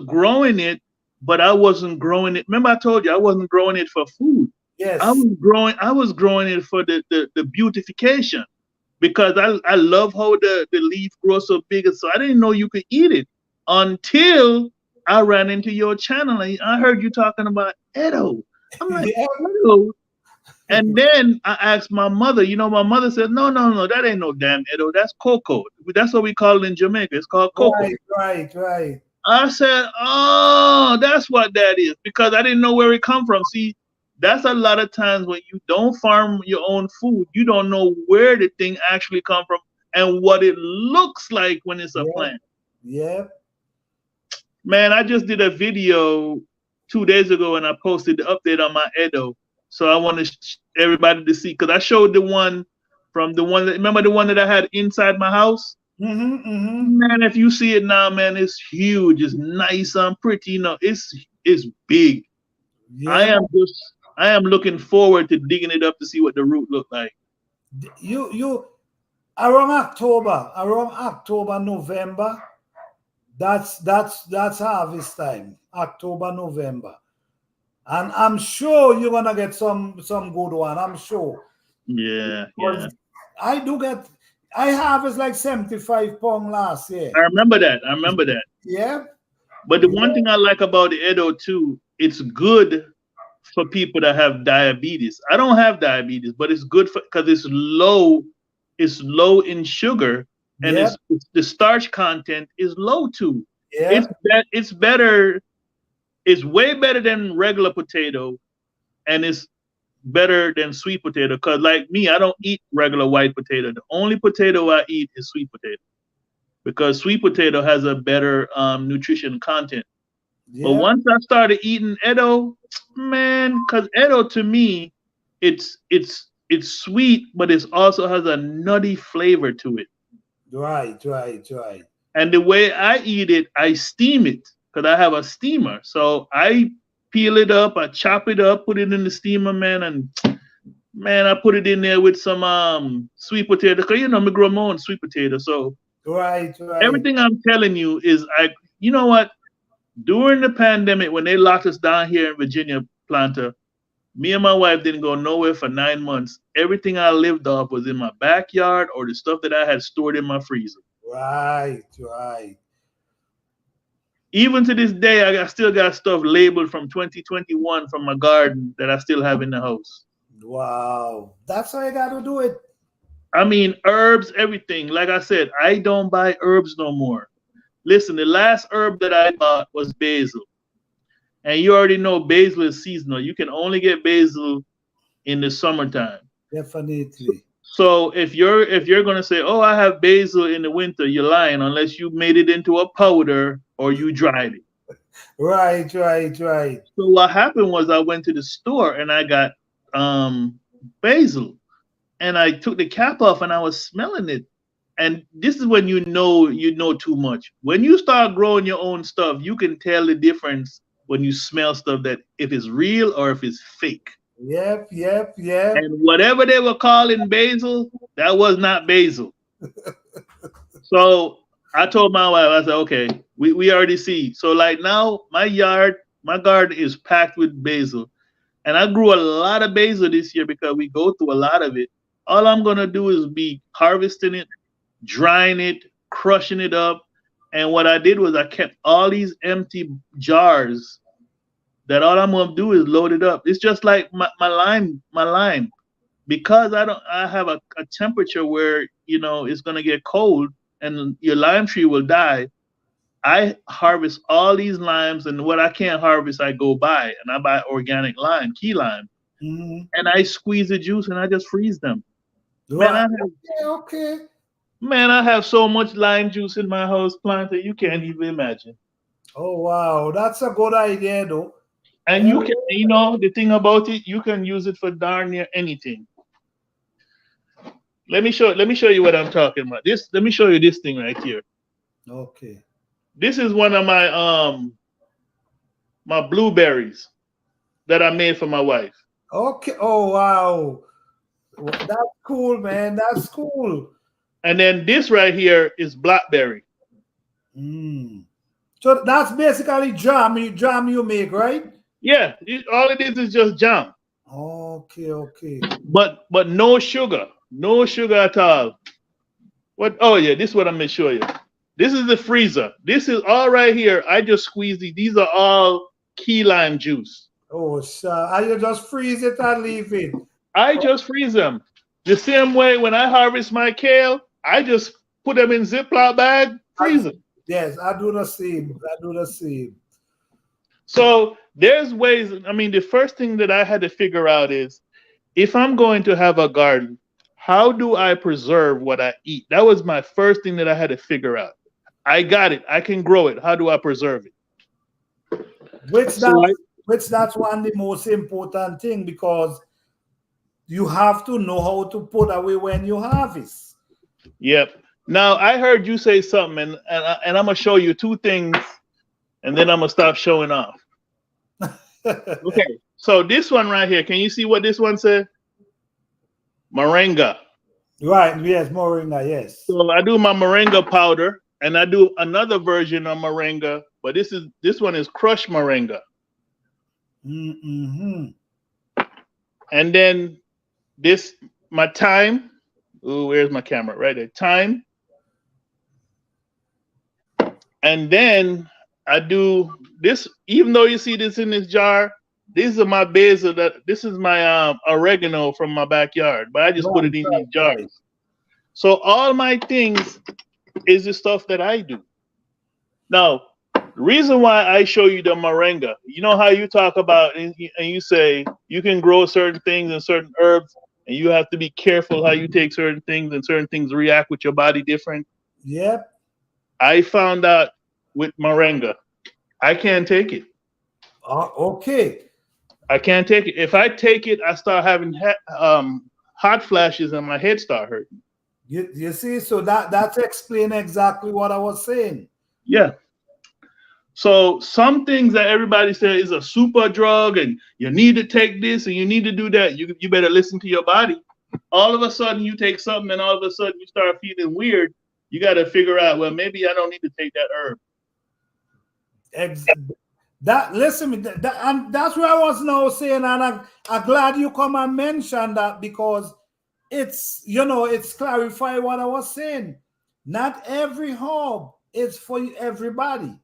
growing it, but I wasn't growing it. Remember I told you I wasn't growing it for food. Yes. I was growing it for the beautification because I love how the leaf grows so big. And so I didn't know you could eat it until I ran into your channel and I heard you talking about Edo. I'm like, Yeah. Edo? And then I asked my mother, my mother said, no, no, no, that ain't no damn Edo. That's cocoa. That's what we call it in Jamaica. It's called cocoa. Right, right, right. I said, oh, that's what that is because I didn't know where it come from. See, that's a lot of times when you don't farm your own food, you don't know where the thing actually come from and what it looks like when it's a Yeah. plant. Yeah. Man, I just did a video 2 days ago and I posted the update on my Edo. So I want everybody to see because I showed the one from the one that remember the one that I had inside my house. Mm-hmm, mm-hmm. Man, if you see it now, man, it's huge. It's nice and pretty. It's big. I Yeah. am just I am looking forward to digging it up to see what the root look like. You around October, November. That's harvest time. October, November. And I'm sure you're gonna get some good one. I'm sure. Yeah, yeah. Because I do get I harvest like 75 pounds last year. I remember that. I remember that. Yeah. But the one Yeah. thing I like about the Edo too, it's good for people that have diabetes. I don't have diabetes, but it's good for because it's low in sugar and Yeah. the starch content is low too. Yeah. It's better, it's way better than regular potato and it's better than sweet potato. Cause like me, I don't eat regular white potato. The only potato I eat is sweet potato because sweet potato has a better nutrition content. But Yeah. once I started eating Edo, man, because Edo to me, it's sweet, but it also has a nutty flavor to it. Right, right, right. And the way I eat it, I steam it because I have a steamer. So I peel it up, I chop it up, put it in the steamer, man, and man, I put it in there with some sweet potato. Cause me grow my own sweet potato. So Right, right. everything I'm telling you is you know what? During the pandemic, when they locked us down here in Virginia, Planta, me and my wife didn't go nowhere for 9 months. Everything I lived off was in my backyard or the stuff that I had stored in my freezer. Right, right. Even to this day, still got stuff labeled from 2021 from my garden that I still have in the house. Wow. That's how you gotta do it. I mean, herbs, everything. Like I said, I don't buy herbs no more. Listen, the last herb that I bought was basil. And you already know basil is seasonal. You can only get basil in the summertime. Definitely. So if you're gonna say, oh, I have basil in the winter, you're lying unless you made it into a powder or you dried it. Right, right, right. So what happened was I went to the store and I got basil and I took the cap off and I was smelling it. And this is when you know too much. When you start growing your own stuff, you can tell the difference when you smell stuff that if it's real or if it's fake. Yep, yep, yep. And whatever they were calling basil, that was not basil. So I told my wife, I said, okay, we already see. So like now my garden is packed with basil. And I grew a lot of basil this year because we go through a lot of it. All I'm gonna do is be harvesting it, drying it, crushing it up. And what I did was I kept all these empty jars that all I'm gonna do is load it up. It's just like my lime. Because I have a temperature where it's gonna get cold and your lime tree will die. I harvest all these limes and what I can't harvest I go buy and I buy organic lime, key lime, Mhm. and I squeeze the juice and I just freeze them. Man, I Right. have Okay, okay. man, I have so much lime juice in my house plant that you can't even imagine. Oh wow, that's a good idea though. And Yeah. you can, the thing about it, you can use it for darn near anything. Let me show you what I'm talking about. Let me show you this thing right here. Okay. This is one of my blueberries that I made for my wife. Okay. Oh wow. That's cool, man. That's cool. And then this right here is blackberry. Mm. So that's basically jam you make, right? Yeah, all it is just jam, Okay, okay. but no sugar, no sugar at all. What? Oh yeah, this is what I'm gonna show you. This is the freezer. This is all right here. I just squeeze these. These are all key lime juice. Oh, sure. And you just freeze it and leave it. I just freeze them. The same way when I harvest my kale, I just put them in Ziploc bag, freeze them. Yes, I do the same. I do the same. So there's ways. I mean, the first thing that I had to figure out is if I'm going to have a garden, how do I preserve what I eat? That was my first thing that I had to figure out. I got it. I can grow it. How do I preserve it? Which So that's which that's one of the most important thing because you have to know how to put away when you harvest. yep. Now I heard you say something, and I'm gonna show you two things, and then I'm gonna stop showing off. Okay. So this one right here, can you see what this one said? Moringa. Right, yes, moringa, yes. So I do my moringa powder, and I do another version of moringa, but this one is crushed moringa. Mm-hmm. And then this my thyme. Ooh, where's my camera? Right there. Thyme. And then I do this, even though you see this in this jar, these are my basil. This is my oregano from my backyard, but I just put Right, it in these right, jars. right. So all my things is the stuff that I do. Now, the reason why I show you the moringa, you know how you talk about and you say you can grow certain things and certain herbs, and you have to be careful how you take certain things, and certain things react with your body different. Yep. I found out with moringa, I can't take it. Okay. I can't take it. If I take it, I start having hot flashes and my head start hurting. You see, so that's explain exactly what I was saying. Yeah. So some things that everybody says is a super drug and you need to take this and you need to do that. You better listen to your body. All of a sudden you take something and all of a sudden you start feeling weird. You got to figure out, well, maybe I don't need to take that herb. Ex- that listen, and that's what I was now saying, and I'm glad you come and mention that because it's it's clarify what I was saying. Not every herb is for everybody.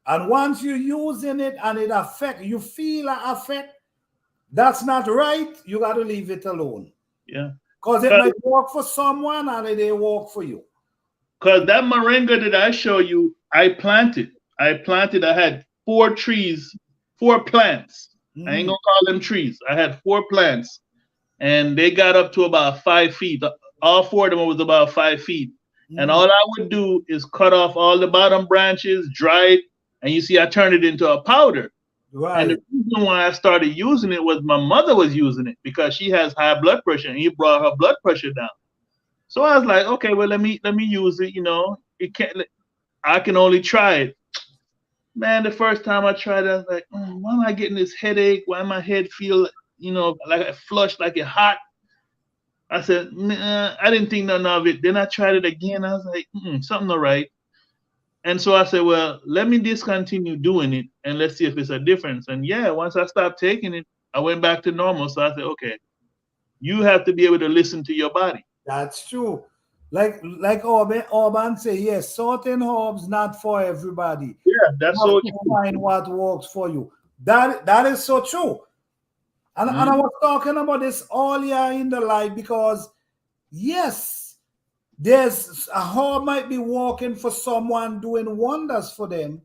And once you're using it and it affect, you feel an effect, that's not right. You got to leave it alone. Yeah. Because it might work for someone and it ain't work for you. Because that moringa that I show you, I planted. I had 4 trees, 4 plants. I ain't gonna call them trees. I had 4 plants, and they got up to about 5 feet. All 4 of them was about 5 feet. And all I would do is cut off all the bottom branches, dry it, and you see I turned it into a powder. Right. And the reason why I started using it was my mother was using it because she has high blood pressure, and he brought her blood pressure down. So I was like, okay, well let me use it. I can only try it. Man, the first time I tried it, I was like, why am I getting this headache? Why my head feel like it flushed, like it hot? I said, nah, I didn't think nothing of it. Then I tried it again. I was like, something all right. And so I said, well, let me discontinue doing it and let's see if it's a difference. And yeah, once I stopped taking it, I went back to normal. So I said, okay, you have to be able to listen to your body. That's true. Like Orban say, yes, certain herbs not for everybody. Yeah, that's so true. Find what works for you. That is so true. And I was talking about this earlier in the life because yes, there's a herb might be working for someone doing wonders for them,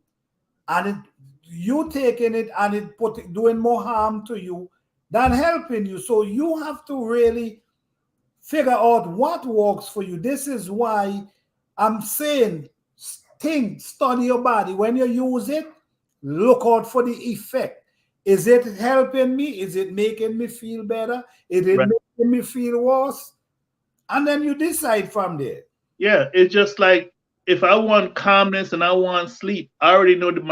and you taking it and it doing more harm to you than helping you. So you have to really figure out what works for you. This is why I'm saying study your body. When you use it, look out for the effect. Is it helping me? Is it making me feel better? Is it making me feel worse? And then you decide from there. Yeah, it's just like if I want calmness and I want sleep, I already know that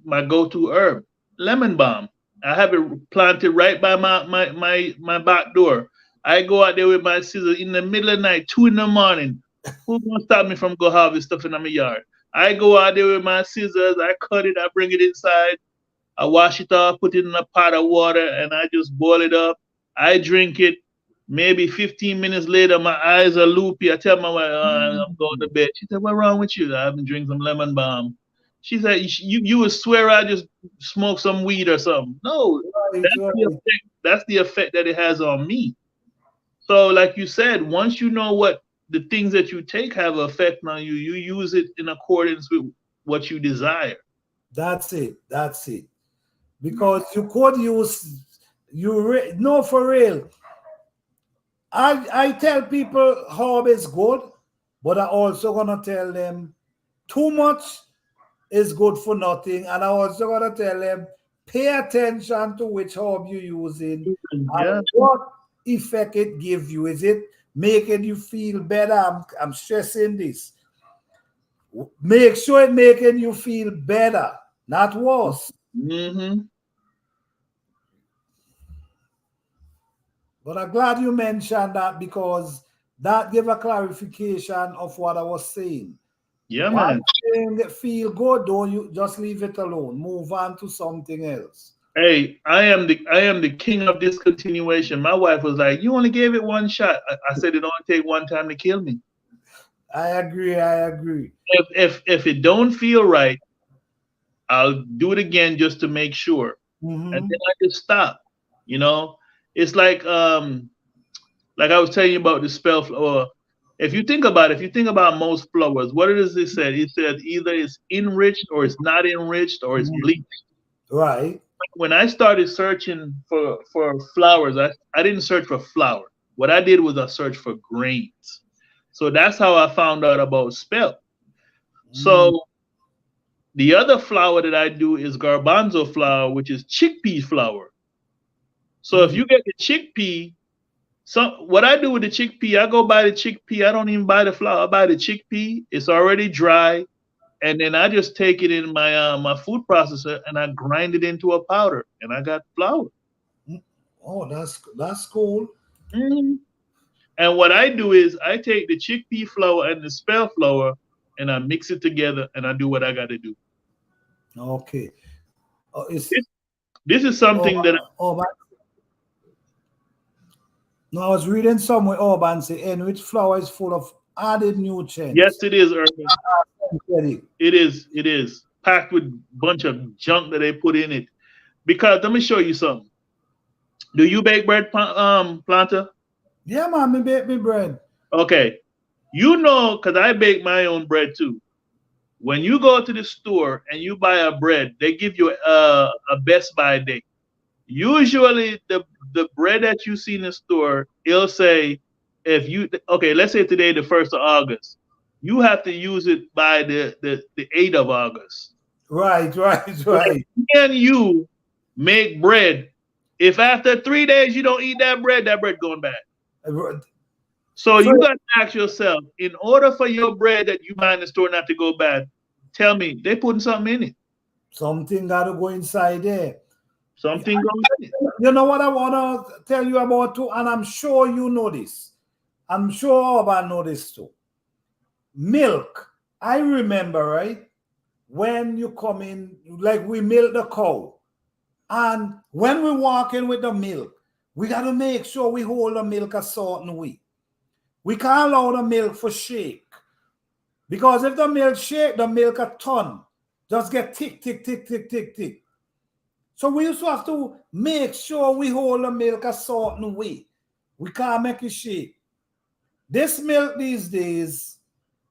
my go-to herb, lemon balm. I have it planted right by my back door. I go out there with my scissors in the middle of the night, 2 in the morning. Who gonna stop me from go harvest stuff in my yard? I go out there with my scissors, I cut it, I bring it inside, I wash it off, put it in a pot of water, and I just boil it up. I drink it. Maybe 15 minutes later, my eyes are loopy. I tell my wife, "Oh, I'm going to bed." She said, "What's wrong with you?" "I've been drinking some lemon balm." She said, "You would swear I just smoked some weed or something." No, Right, that's the right. effect. That's the effect that it has on me. So, like you said, once you know what the things that you take have an effect on you, you use it in accordance with what you desire. That's it. That's it. Because you could use no, for real. I tell people herb is good, but I also gonna tell them too much is good for nothing, and I also gonna tell them pay attention to which herb you're using Yeah, and what effect it gives you. Is it making you feel better? I'm stressing this. Make sure it making you feel better, not worse. hmm But I'm glad you mentioned that because that gave a clarification of what I was saying. yeah, One man. thing that feel good, don't you just leave it alone. Move on to something else. Hey, I am the king of discontinuation. My wife was like, "You only gave it one shot." I said it only take one time to kill me. I agree. I agree. If it don't feel right, I'll do it again just to make sure, and then Hmm. I just stop. You know, it's like I was telling you about the spell flower. If you think about most flowers, what does it say? It said either it's enriched or it's not enriched or it's bleached. Right. When I started searching for flowers, I didn't search for flower. What I did was I searched for grains. So that's how I found out about spell. Mm. So the other flour that I do is garbanzo flour, which is chickpea flour. So if Mm. you get the chickpea, what I do with the chickpea, I go buy the chickpea. I don't even buy the flour. I buy the chickpea. It's already dry, and then I just take it in my food processor and I grind it into a powder, and I got flour. Mm. Oh, that's cool. Mhm. And what I do is I take the chickpea flour and the spell flour and I mix it together and I do what I got to do. Okay. It's This, this is oh, something that oh, no, I was reading somewhere Urban say enriched flour is full of added yes, nutrients. it is urban. Synthetic. It is packed with bunch of junk that they put in it. Because let me show you something. Do you bake bread, Planta? Yeah, man, me bake me bread. Okay, you know, because I bake my own bread too. When you go to the store and you buy a bread, they give you a Best Buy date. Usually, the bread that you see in the store, it'll say if you okay, let's say today the 1st of August, you have to use it by the 8th of August. Right, right, Like, right. can you make bread? If after 3 days you don't eat that bread going bad. So So you got to ask yourself, in order for your bread that you buy in the store not to go bad, tell me they putting something in it. something gotta go inside there. Something goes in it. You know what I wanna tell you about too, and I'm sure you know this. I'm sure Urban know this too. Milk. I remember, right? When you come in, like we milk the cow. And when we walk in with the milk, we got to make sure we hold the milk a certain way. We can't allow the milk for shake. Because if the milk shake, the milk a ton. Just get tick, tick, tick, tick, tick, tick. So we used to have to make sure we hold the milk a certain way. We can't make it shake. This milk these days,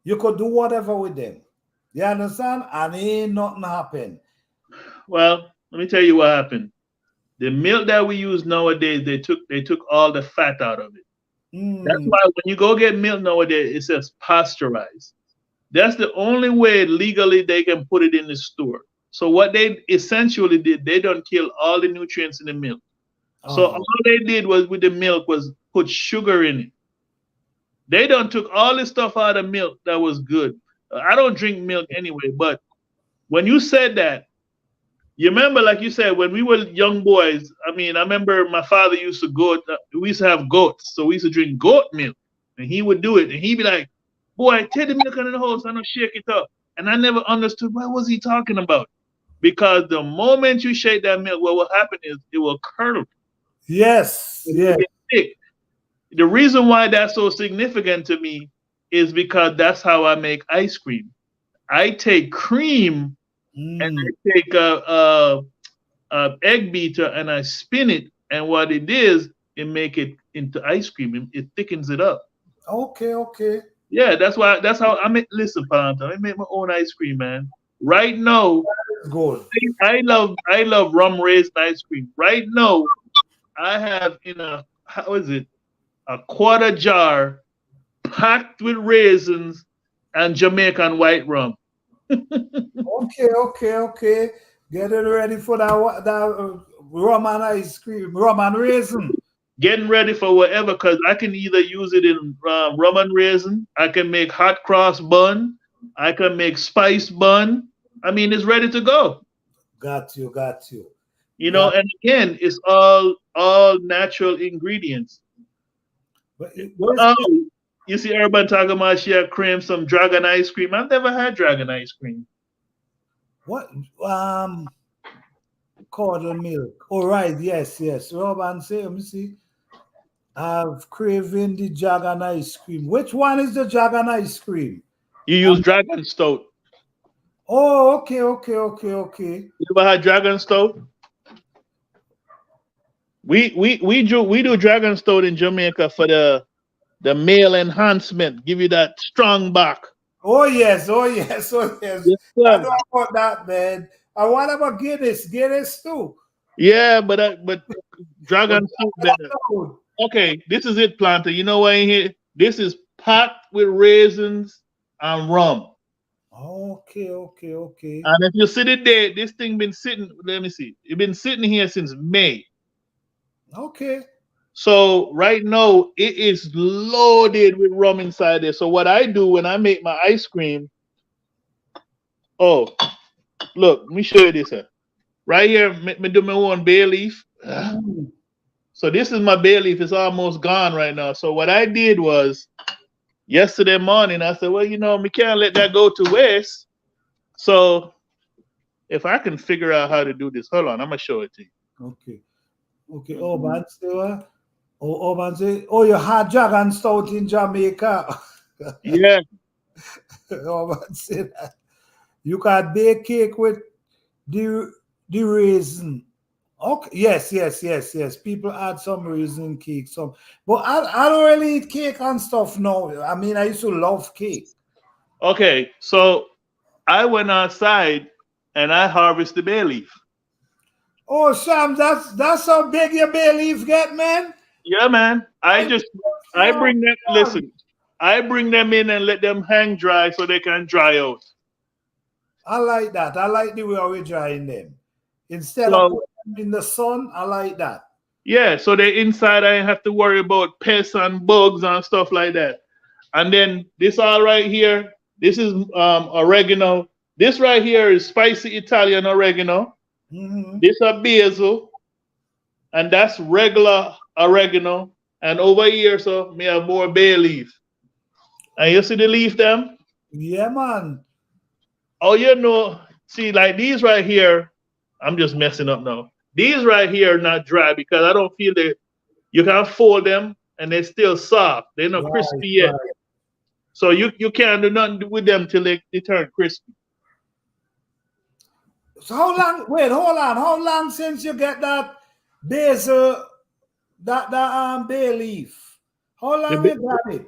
you could do whatever with them. You understand? And ain't nothing happen. Well, let me tell you what happened. The milk that we use nowadays, they took all the fat out of it. That's Mm. why when you go get milk nowadays, it says pasteurized. That's the only way legally they can put it in the store. So what they essentially did, they don't kill all the nutrients in the milk. So all Oh, they did was with the milk was put sugar in it. They done took all the stuff out of milk that was good. I don't drink milk anyway. But when you said that, you remember, like you said, when we were young boys. I mean, I remember my father used to go. We used to have goats, so we used to drink goat milk, and he would do it, and he'd be like, "Boy, take the milk out of the hose, I don't shake it up." And I never understood what was he talking about, because the moment you shake that milk, what will happen is it will curdle, Yes, it will yes. get thick. The reason why that's so significant to me is because that's how I make ice cream. I take cream and Mm. I take a egg beater and I spin it, and what it is, it make it into ice cream. It thickens it up. Okay, okay. Yeah, that's why. That's how I make. Listen, Palanta, I make my own ice cream, man. Right now, Good. I love rum raisin ice cream. Right now, I have in a, how is it, a quarter jar packed with raisins and Jamaican white rum. Okay, okay, okay. Getting ready for that rum and ice cream, rum and raisin. Getting ready for whatever, because I can either use it in rum and raisin, I can make hot cross bun, I can make spice bun. I mean, it's ready to go. Got you, got you. You know, Got and again, it's all natural ingredients. but where's Oh, you see everybody talking about she had cream, some dragon ice cream. I've never had dragon ice cream. what curdled milk? All right, yes, yes. Robin say, let me see. I've craving the dragon ice cream. Which one is the dragon ice cream? You use dragon stout. Oh, okay, okay, okay, okay. You ever had dragon stout? We do dragon stout in Jamaica for the male enhancement, give you that strong back. Oh yes, oh yes, oh yes. Yes, I sir. know about that, man. And what about Guinness? Guinness too. Yeah, but But dragon fruit better. no. Okay, this is it, planter. You know what in here? This is packed with raisins and rum. Okay, okay, okay. And if you sit it there, this thing been sitting. Let me see. It been sitting here since May. Okay. So right now it is loaded with rum inside there. So what I do when I make my ice cream, oh look, let me show you this here. Right here, me do my own bay leaf. Mm. So this is my bay leaf. It's almost gone right now. So what I did was yesterday morning, I said, well, we can't let that go to waste. So if I can figure out how to do this, hold on, I'm gonna show it to you. Okay. Okay. Oh, man, say what? Oh, man, say, oh, you had dragon stout in Jamaica. Yeah. Oh, man, say that. You can bake cake with the raisin. Okay. Yes, yes, yes, yes. People add some raisin cake, some, but I don't really eat cake and stuff now. I mean, I used to love cake. Okay. So I went outside and I harvested the bay leaf. Oh, Sam, that's how big your bay leaf get, man. Yeah, man. I I oh, bring them. Sam. Listen, I bring them in and let them hang dry so they can dry out. I like that. I like the way we're drying them. Instead of So putting them in the sun, I like that. yeah, so they inside. I have to worry about pests and bugs and stuff like that. And then this all right here. This is oregano. This right here is spicy Italian oregano. Hmm. This a basil, and that's regular oregano. And over here, so me have more bay leaf. And you see the leaf them? Yeah, man. Oh, see, like these right here, I'm just messing up now. These right here are not dry because I don't feel that you can fold them and they're still soft. They're not Right, crispy yet. right. So you can't do nothing with them till they turn crispy. So how long? Wait, hold on. How long since you get that basil, that bay leaf? How The long ba- you got it?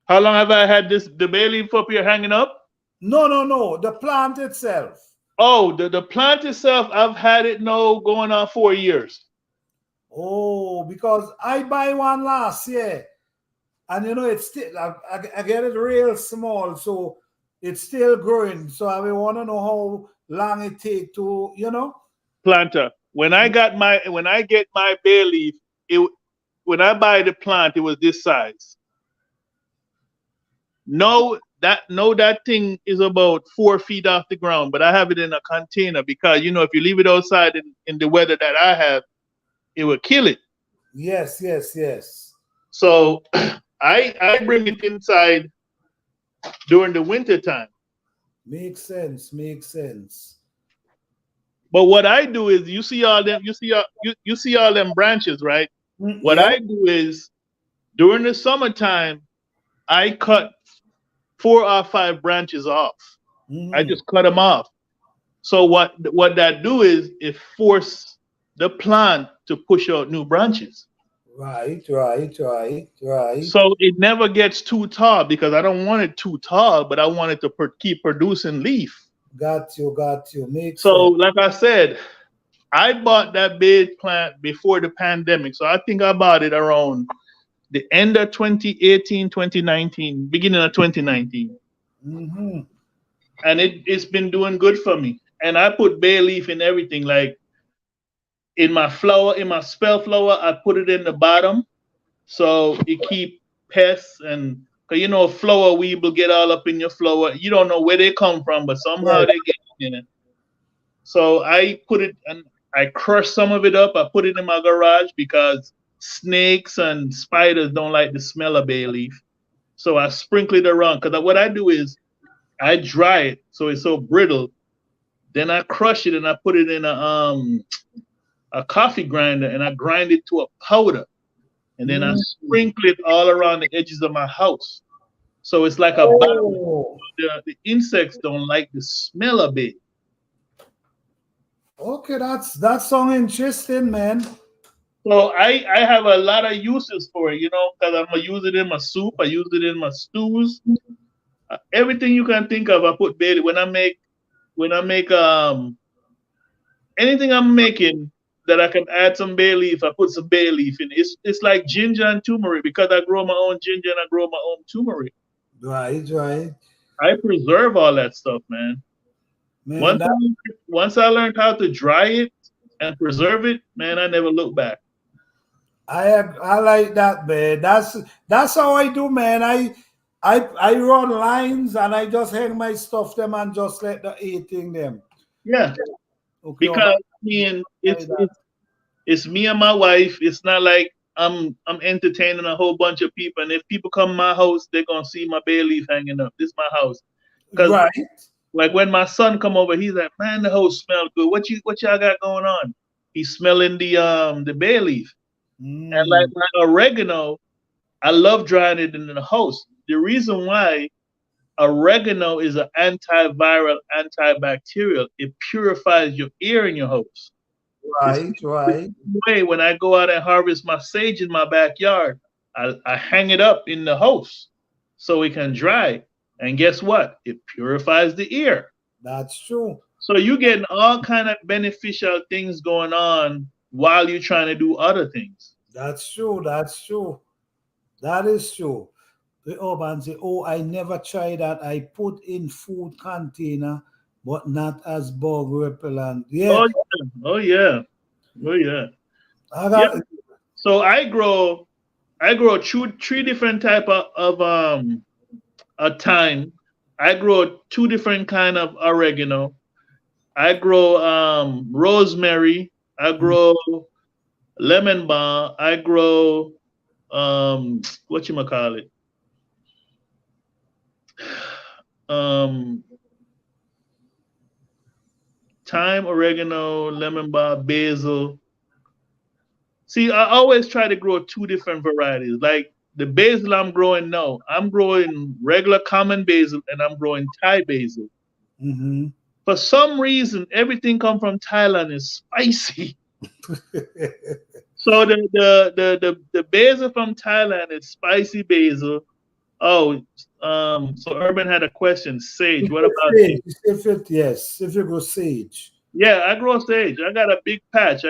How long have I had the bay leaf up here hanging up? No, no, no. The plant itself. Oh, the plant itself, I've had it now going on 4 years. Oh, because I buy one last year, and it's still I get it real small, so it's still growing. So I want to know how long it take to. Planter. When I get my bay leaf, it when I buy the plant, it was this size. No, that thing is about 4 feet off the ground, but I have it in a container because if you leave it outside in the weather that I have, it will kill it. Yes, yes, yes. So I bring it inside during the winter time. Makes sense. Makes sense. But what I do is you see all them branches, right? What Yeah. I do is during the summertime, I cut 4 or 5 branches off. I Mm-hmm. just cut them off. So what that do is it force the plant to push out new branches. Right, right, right, right. So it never gets too tall because I don't want it too tall, but I want it to keep producing leaf. Got you, got you. Makes So sense. like I said, I bought that bed plant before the pandemic. So I think I bought it around the end of 2018, 2019, beginning of 2019. Mm-hmm. And it's been doing good for me. And I put bay leaf in everything. Like in my spell flower, I put it in the bottom so it keep pests and cause flower weevil get all up in your flower. You don't know where they come from, but somehow Yes. they get in it. So I put it and I crush some of it up. I put it in my garage because snakes and spiders don't like the smell of bay leaf. So I sprinkle it around. Because what I do is I dry it so it's so brittle. Then I crush it and I put it in a coffee grinder and I grind it to a powder. And then I Mm. sprinkle it all around the edges of my house. So it's like a balm. Oh, The insects don't like the smell of it. okay. That sounds interesting, man. So I have a lot of uses for it, because I'm gonna use it in my soup. I use it in my stews. Everything you can think of, I put bay when I make anything I'm making that I can add some bay leaf. I put some bay leaf in. It's like ginger and turmeric because I grow my own ginger and I grow my own turmeric. Right, right. I preserve all that stuff, man. Man, Once once I learned how to dry it and preserve it, man, I never look back. I like that, man. That's how I do, man. I run lines and I just hang my stuff them and just let the eating them. Yeah, Okay, because like that. it's me and my wife. It's not like I'm entertaining a whole bunch of people. And if people come to my house, they're gonna see my bay leaf hanging up. This is my house. Cause Right. like when my son come over, he's like, man, the house smell good. What y'all got going on? He's smelling the bay leaf. And like Mm, my oregano, I love drying it in the house. The reason why oregano is an antiviral, antibacterial, it purifies your air in your house. It's right, the right. same way when I go out and harvest my sage in my backyard, I hang it up in the house so it can dry. And guess what? It purifies the air. That's true. So you're getting all kind of beneficial things going on while you're trying to do other things. That's true. That's true. That is true. The urban say, oh, I never tried that. I put in food container, but not as bug repellent. Yeah, Oh yeah. Oh yeah. Oh yeah. I Yeah. got So I grow three different type of a time. I grow two different kind of oregano. I grow rosemary. I grow lemon balm. I grow what you call it? Um thyme, oregano, lemon balm, basil. See, I always try to grow two different varieties. Like the basil I'm growing now, I'm growing regular common basil and I'm growing Thai basil. mm-hmm. For some reason, everything come from Thailand is spicy. So the basil from Thailand is spicy basil. Oh, so Urban had a question. Sage, what about Sage. you? If it yes, if you go sage. Yeah, I grow sage. I got a big patch.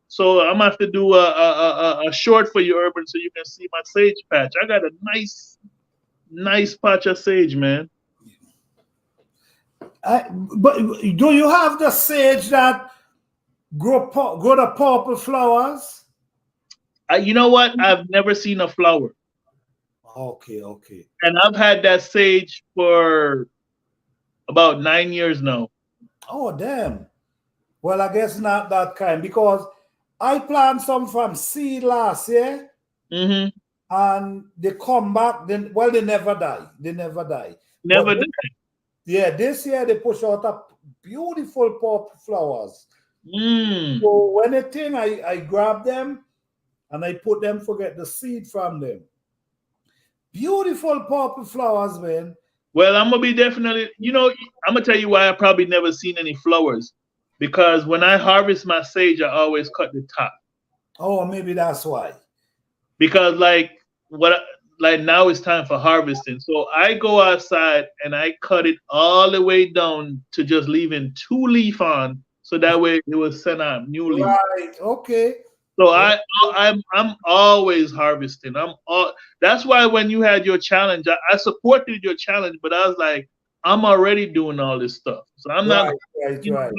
So I'm gonna have to do a short for you, Urban, so you can see my sage patch. I got a nice patch of sage, man. But do you have the sage that grow the purple flowers? You know what? I've never seen a flower. Okay, okay. And I've had that sage for about 9 years now. Oh, damn. Well, I guess not that kind because I planted some from seed last year Hmm. and they come back. Then, well, they never die. They never die. But Never done. yeah, this year they push out a beautiful purple flowers. Mm. So when a thing, I grab them and I put them, forget the seed from them. Beautiful purple flowers, man. Well, I'm gonna be definitely, I'm gonna tell you why I probably never seen any flowers. Because when I harvest my sage, I always cut the top. Oh, maybe that's why. Because like now it's time for harvesting. So I go outside and I cut it all the way down to just leaving two leaf on, so that way it will send out new leaf. Right. Okay. So I'm always harvesting. That's why when you had your challenge, I supported your challenge, but I was like, I'm already doing all this stuff. So I'm not, Right, right, you know, right.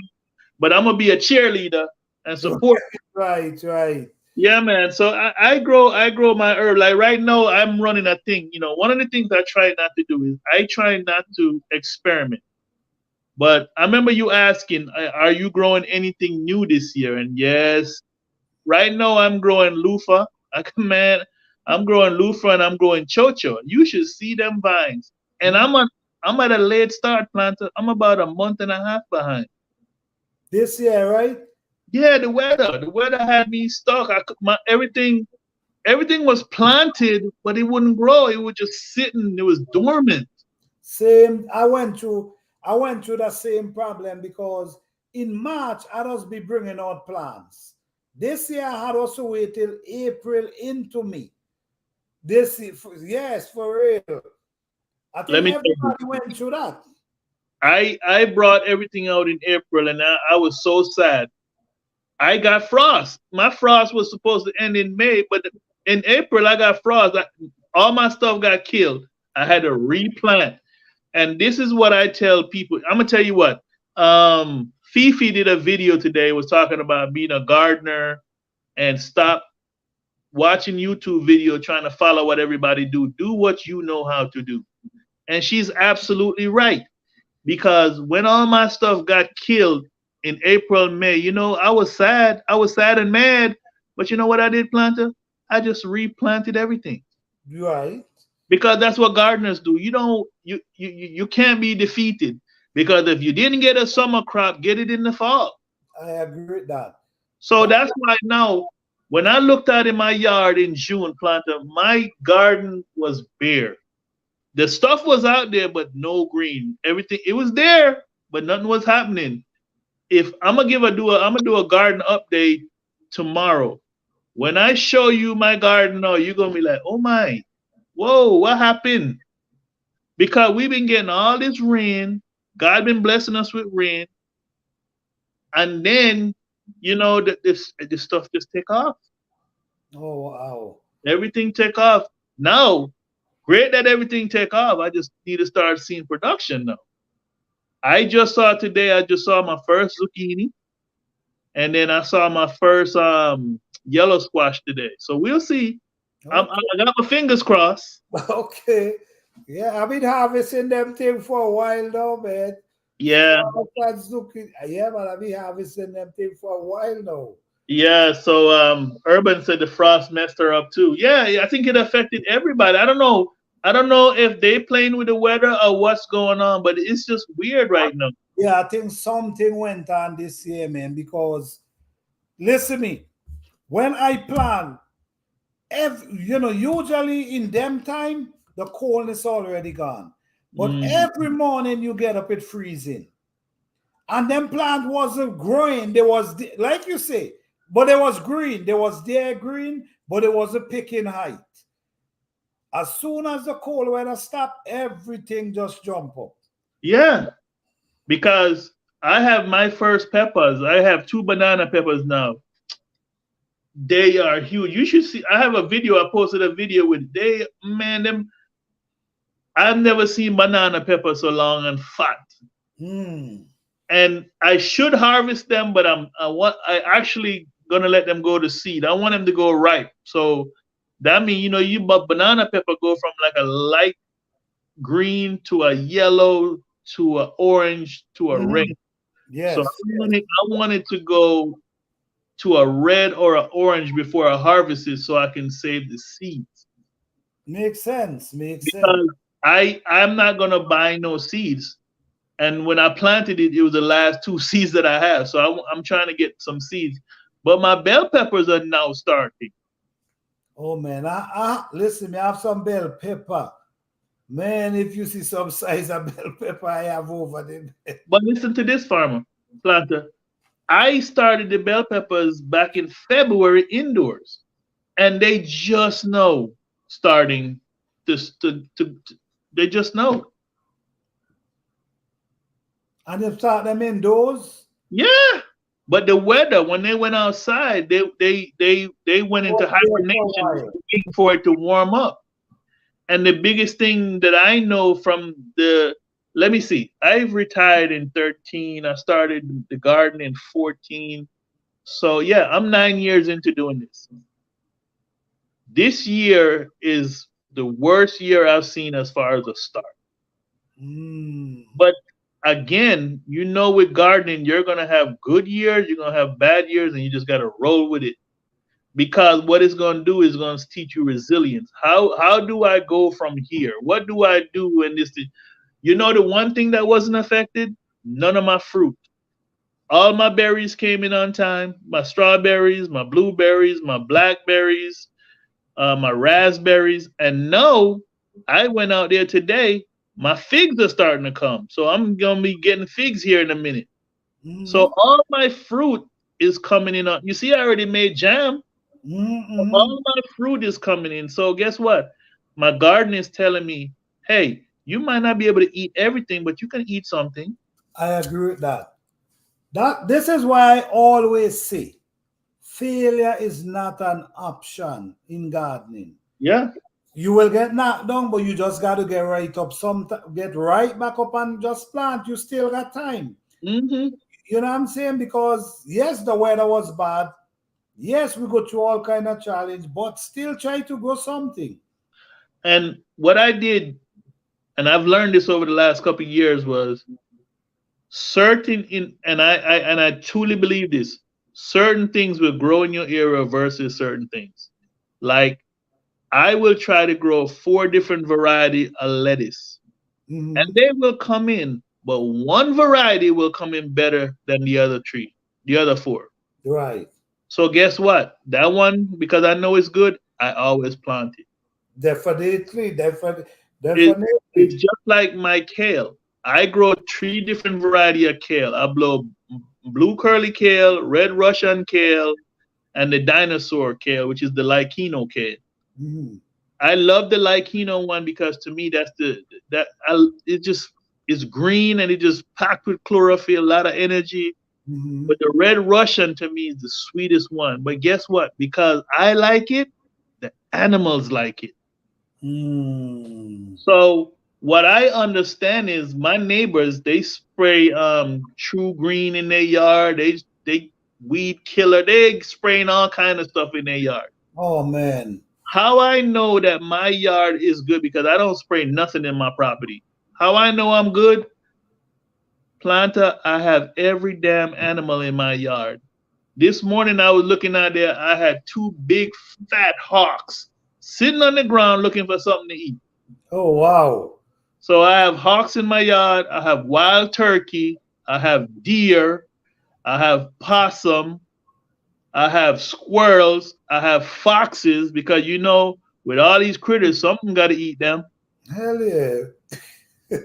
but I'm gonna be a cheerleader and support. Right, right. Yeah, man. So I grow my herb. Like right now, I'm running a thing. One of the things I try not to do is I try not to experiment. But I remember you asking, are you growing anything new this year? And yes, right now I'm growing loofah. Man, I'm growing loofah and I'm growing chocho. You should see them vines. And Hmm. I'm at a late start planter. I'm about a month and a half behind. This year, right? Yeah, the weather had me stuck. Everything was planted, but it wouldn't grow. It was just sitting. It was dormant. Same. I went through the same problem because in March I just be bringing out plants. This year I had also wait till April into me. Yes, for real. I think Let me tell you, everybody went through that. I brought everything out in April, and I was so sad. I got frost. My frost was supposed to end in May, but in April I got frost. All my stuff got killed. I had to replant. And this is what I tell people. I'm gonna tell you what. Fifi did a video today. Was talking about being a gardener and stop watching YouTube video trying to follow what everybody do. Do what you know how to do. And she's absolutely right, because when all my stuff got killed in April, May, I was sad. I was sad and mad. But you know what I did, Planter? I just replanted everything, Right. because that's what gardeners do. You don't you can't be defeated, because if you didn't get a summer crop, get it in the fall. I agree with that. So But that's why now when I looked out in my yard in June, Planter, my garden was bare. The stuff was out there, but no green. Everything it was there, but nothing was happening. If I'm gonna do a garden update tomorrow. When I show you my garden now, you're gonna be like, oh my, whoa, what happened? Because we've been getting all this rain. God been blessing us with rain, and then this stuff just take off. oh wow. Everything take off. Now, great that everything take off. I just need to start seeing production now. I just saw my first zucchini, and then I saw my first yellow squash today. So we'll see. Okay. I got my fingers crossed. Okay. Yeah, I've been harvesting them things for a while now, man. Yeah, That's looking, yeah, but I've been harvesting them things for a while now. yeah. So Urban said the frost messed her up too. Yeah, yeah, I think it affected everybody. I don't know. I don't know if they playing with the weather or what's going on, but it's just weird right now. Yeah, I think something went on this year, man, because listen me, when I plan, usually in them time, the coldness already gone. But Mm. every morning you get up, it freezing. And them plant wasn't growing. There was, like you say, but it was green. There was there green, but it was a picking height. As soon as the cold weather stopped, everything just jump up. Yeah, because I have my first peppers. I have two banana peppers now. They are huge. You should see. I have a video. I posted a video with they man them. I've never seen banana pepper so long and fat. Hmm. And I should harvest them, but I actually gonna let them go to seed. I want them to go ripe. So That means banana pepper go from like a light green to a yellow to a orange to a red. Mhm. So Yes, yes. I wanted to go to a red or an orange before I harvest it so I can save the seeds. Makes sense. Makes sense. Because I'm not gonna buy no seeds. And when I planted it, it was the last two seeds that I have. So I'm trying to get some seeds. But my bell peppers are now starting. Oh man, listen, me have some bell pepper. Man, if you see some size of bell pepper I have over there. But listen to this, farmer planter. I started the bell peppers back in February indoors, and they just know starting to they just know. And you start them indoors. Yeah. But the weather, when they went outside, they went into Oh, there for a hibernation while. waiting for it to warm up. And the biggest thing that I know from the let me see, I've retired in 13. I started the garden in 14. So yeah, I'm 9 years into doing this. This year is the worst year I've seen as far as a start. Mm. But again, with gardening, you're gonna have good years, you're gonna have bad years, and you just gotta roll with it. Because what it's gonna do is gonna teach you resilience. How do I go from here? What do I do when this? The one thing that wasn't affected, none of my fruit. All my berries came in on time. My strawberries, my blueberries, my blackberries, my raspberries, and no, I went out there today. My figs are starting to come, so I'm gonna be getting figs here in a minute. So Mm-hmm. all my fruit is coming in. You see, I already made jam. Mm-hmm. All my fruit is coming in. So guess what? My garden is telling me, hey, you might not be able to eat everything, but you can eat something. I agree with that. This is why I always say failure is not an option in gardening. Yeah. You will get knocked down, but you just got to get right up. Get right back up and just plant. You still got time. Hmm. You know what I'm saying? Because yes, the weather was bad. Yes, we go through all kind of challenge, but still try to go something. And what I did, and I've learned this over the last couple of years, was certain in and I truly believe this. Certain things will grow in your area versus certain things. Like I will try to grow 4 different variety of lettuce, and Hmm. they will come in, but one variety will come in better than the other three, the other four. Right. So guess what? That one, because I know it's good, I always plant it. Definitely, It it's definitely. just like my kale. I grow 3 different variety of kale. I blow blue curly kale, red Russian kale, and the dinosaur kale, which is the Lychino kale. Mhm. I love the Lychino one because to me that's it just is green and it just packed with chlorophyll, a lot of energy. Mhm. But the red Russian to me is the sweetest one. But guess what? Because I like it, the animals like it. Mm. So what I understand is my neighbors they spray true green in their yard. They weed killer. They spraying all kind of stuff in their yard. Oh man. How I know that my yard is good because I don't spray nothing in my property. How I know I'm good? Planta, I have every damn animal in my yard. This morning I was looking out there, I had 2 big fat hawks sitting on the ground looking for something to eat. Oh wow. So I have hawks in my yard, I have wild turkey, I have deer, I have possum, I have squirrels, I have foxes because with all these critters, something got to eat them. Hell yeah.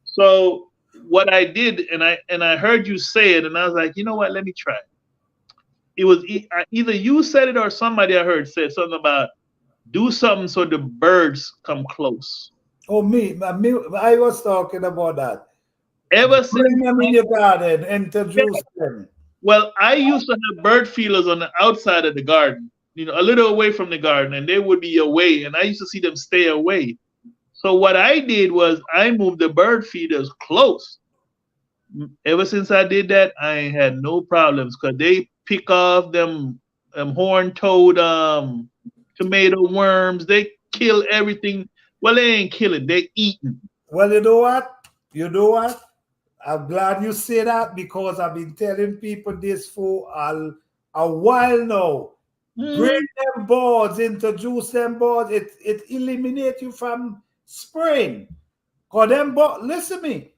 So what I did, and I heard you say it, and I was like, you know what? Let me try. It was either you said it or somebody I heard said something about do something so the birds come close. Oh me, I was talking about that. Ever since Bring them in your garden, I, introduce them. well, I used to have bird feeders on the outside of the garden, a little away from the garden, and they would be away, and I used to see them stay away. So what I did was I moved the bird feeders close. Ever since I did that, I ain't had no problems because they pick off them horn toad tomato worms. They kill everything. Well, they ain't killing. They eating. Well, you know what? You know what? I'm glad you say that because I've been telling people this for a while now. Bring Mhm. them boards, introduce them boards. It eliminates you from spraying. Cause them boards, listen me,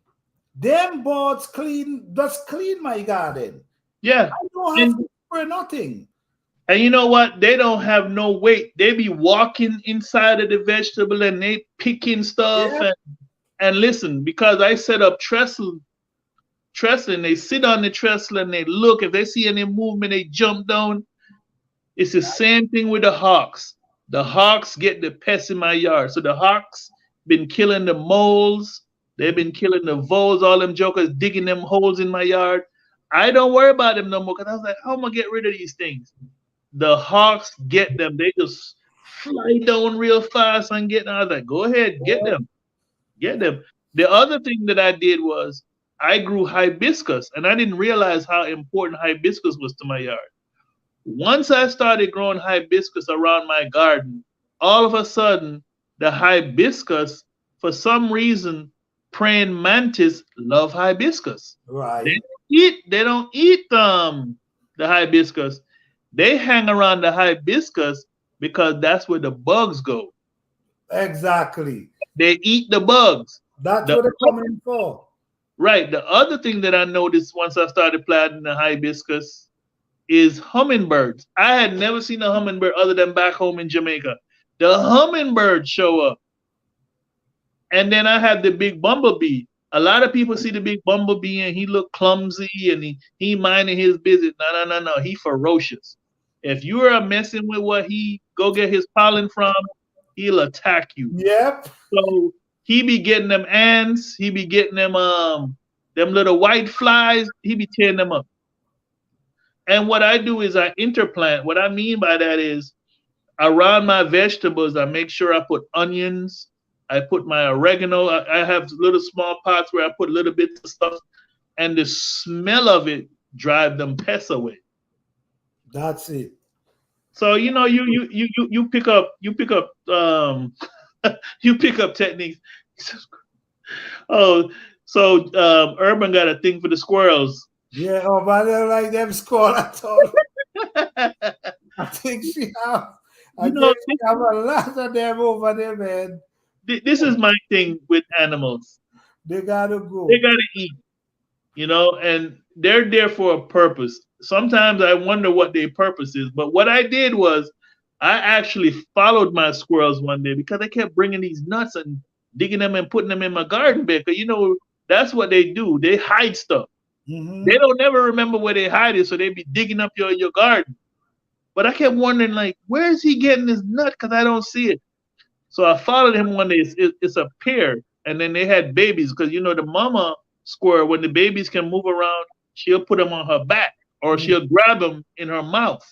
them boards clean, just clean my garden. Yeah. I don't have And to spray nothing. and you know what? They don't have no weight. They be walking inside of the vegetable and they picking stuff Yeah, and listen, because I set up trestle and they sit on the trestle and they look. If they see any movement, they jump down. It's the same thing with the hawks. The hawks get the pests in my yard. So the hawks been killing the moles. They've been killing the voles, all them jokers digging them holes in my yard. I don't worry about them no more because I was like, how am I get rid of these things? The hawks get them. They just fly down real fast and get them. I was like, go ahead, get them. Get them. The other thing that I did was I grew hibiscus and I didn't realize how important hibiscus was to my yard. Once I started growing hibiscus around my garden, all of a sudden the hibiscus, for some reason, praying mantis love hibiscus. right. They don't eat the hibiscus. They hang around the hibiscus because that's where the bugs go. Exactly. They eat the bugs. That's The what they're coming for. Right. The other thing that I noticed once I started planting the hibiscus is hummingbirds. I had never seen a hummingbird other than back home in Jamaica. The hummingbirds show up. And then I had the big bumblebee. A lot of people see the big bumblebee and he look clumsy and he minding his business. No. He ferocious. If you are messing with what he go get his pollen from, he'll attack you. Yep. So he be getting them ants, he be getting them little white flies, he be tearing them up. And what I do is I interplant. What I mean by that is around my vegetables, I make sure I put onions, I put my oregano. I have little small pots where I put little bits of stuff, and the smell of it drive them pests away. That's it. So you pick up you pick up techniques. Oh, so Urban got a thing for the squirrels. Yeah, oh, but I don't like them score at all. I think she have. I You know, think she have a lot of them over there, man. this is my thing with animals. They gotta They go. gotta eat, and they're there for a purpose. Sometimes I wonder what their purpose is. But what I did was I actually followed my squirrels one day because they kept bringing these nuts and digging them and putting them in my garden bed. Because that's what they do. They hide stuff. They Mm-hmm. don't never remember where they hide it, so they be digging up your garden. But I kept wondering, like, where is he getting this nut? Because I don't see it. So I followed him one day. It's a pair, and then they had babies. Because the mama squirrel, when the babies can move around, she'll put them on her back or she'll grab them in her mouth.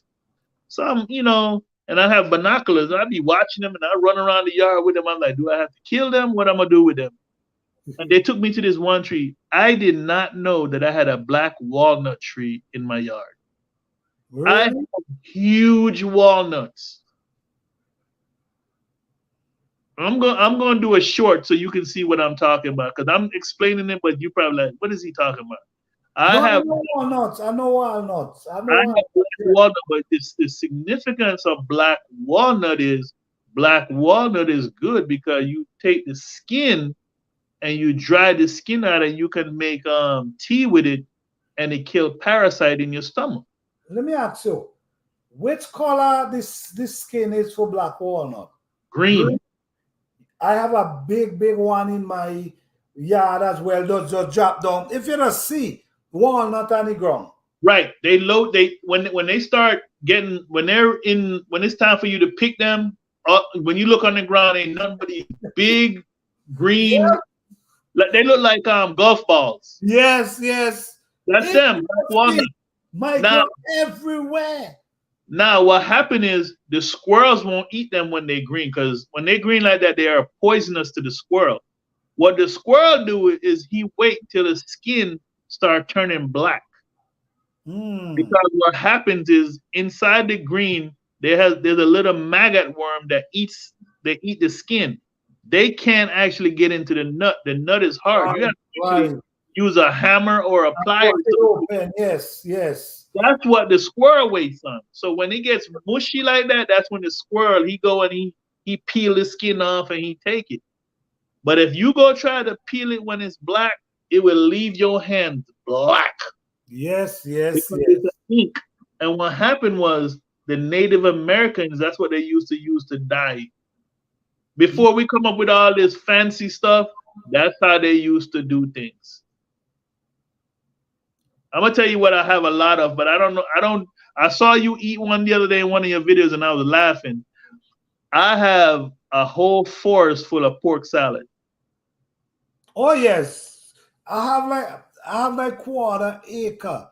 And I have binoculars. And I be watching them, and I run around the yard with them. I'm like, do I have to kill them? What I'm gonna do with them? And they took me to this one tree. I did not know that I had a black walnut tree in my yard. I have Really? huge walnuts. I'm going to do a short so you can see what I'm talking about because I'm explaining it, but you probably like, what is he talking about? I No, I have know walnuts. I know walnuts. I know I have walnuts. black walnut, but the significance of black walnut is good because you take the skin and you dry the skin out and you can make tea with it and it kill parasite in your stomach. Let me ask you, which color this skin is for black walnut? Green. Green. I have a big one in my yard as well. Just drop down. If you don't see walnut on the ground. Right. They when they start getting when it's time for you to pick them, when you look on the ground, ain't nothing but these big green, Yeah. like they look like golf balls. Yes, yes. That's them, black walnut. Interesting. My Now God, everywhere. now what happened is the squirrels won't eat them when they green, because when they green like that, they are poisonous to the squirrel. What the squirrel do is he wait till the skin start turning black. Hmm. Because what happens is inside the green, there's a little maggot worm that eats, they eat the skin. They can't actually get into the nut. The nut is hard. You Right, have to actually right. use a hammer or a pliers. Force it open. Yes, yes. That's what the squirrel waits on. So when it gets mushy like that, that's when the squirrel, he go and he peel the skin off and he take it. But if you go try to peel it when it's black, it will leave your hands black Yes, yes, because yes. it's an ink. And what happened was the Native Americans, that's what they used to use to dye. Before we come up with all this fancy stuff, that's how they used to do things. I'm gonna tell you what I have a lot of, but I don't know. I saw you eat one the other day in one of your videos, and I was laughing. I have a whole forest full of pork salad. Oh yes. I have like quarter acre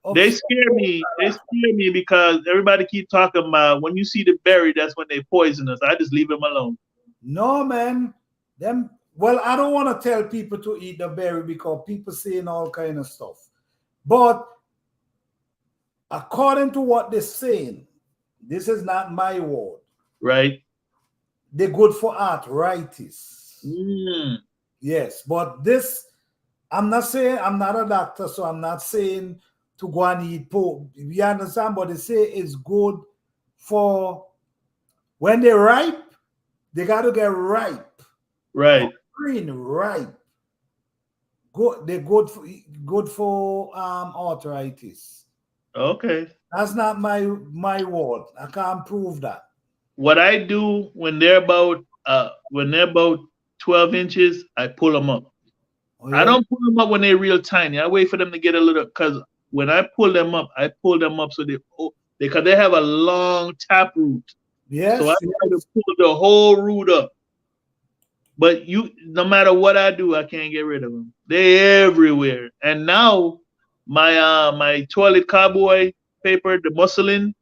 of They scare me. They scare me because everybody keep talking about when you see the berry, that's when they poison us. I just leave them alone. no man. Them well, I don't want to tell people to eat the berry because people saying all kind of stuff. But according to what they're saying, this is not my word. Right? They're good for arthritis. Mm, Yes, but this, I'm not saying, I'm not a doctor, so I'm not saying to go and eat pork. You understand? But they say it's good for when they're ripe, they got to get ripe. right. Green, ripe. Good, they're good for arthritis. Okay. That's not my word. I can't prove that. What I do when they're about 12 inches, I pull them up. Oh I yeah? don't pull them up when they're real tiny. I wait for them to get a little because when I pull them up so because they have a long tap root. So I Yes, try to yes. pull the whole root up. But no matter what I do, I can't get rid of them. They're everywhere. And now my toilet cowboy paper, the muslin,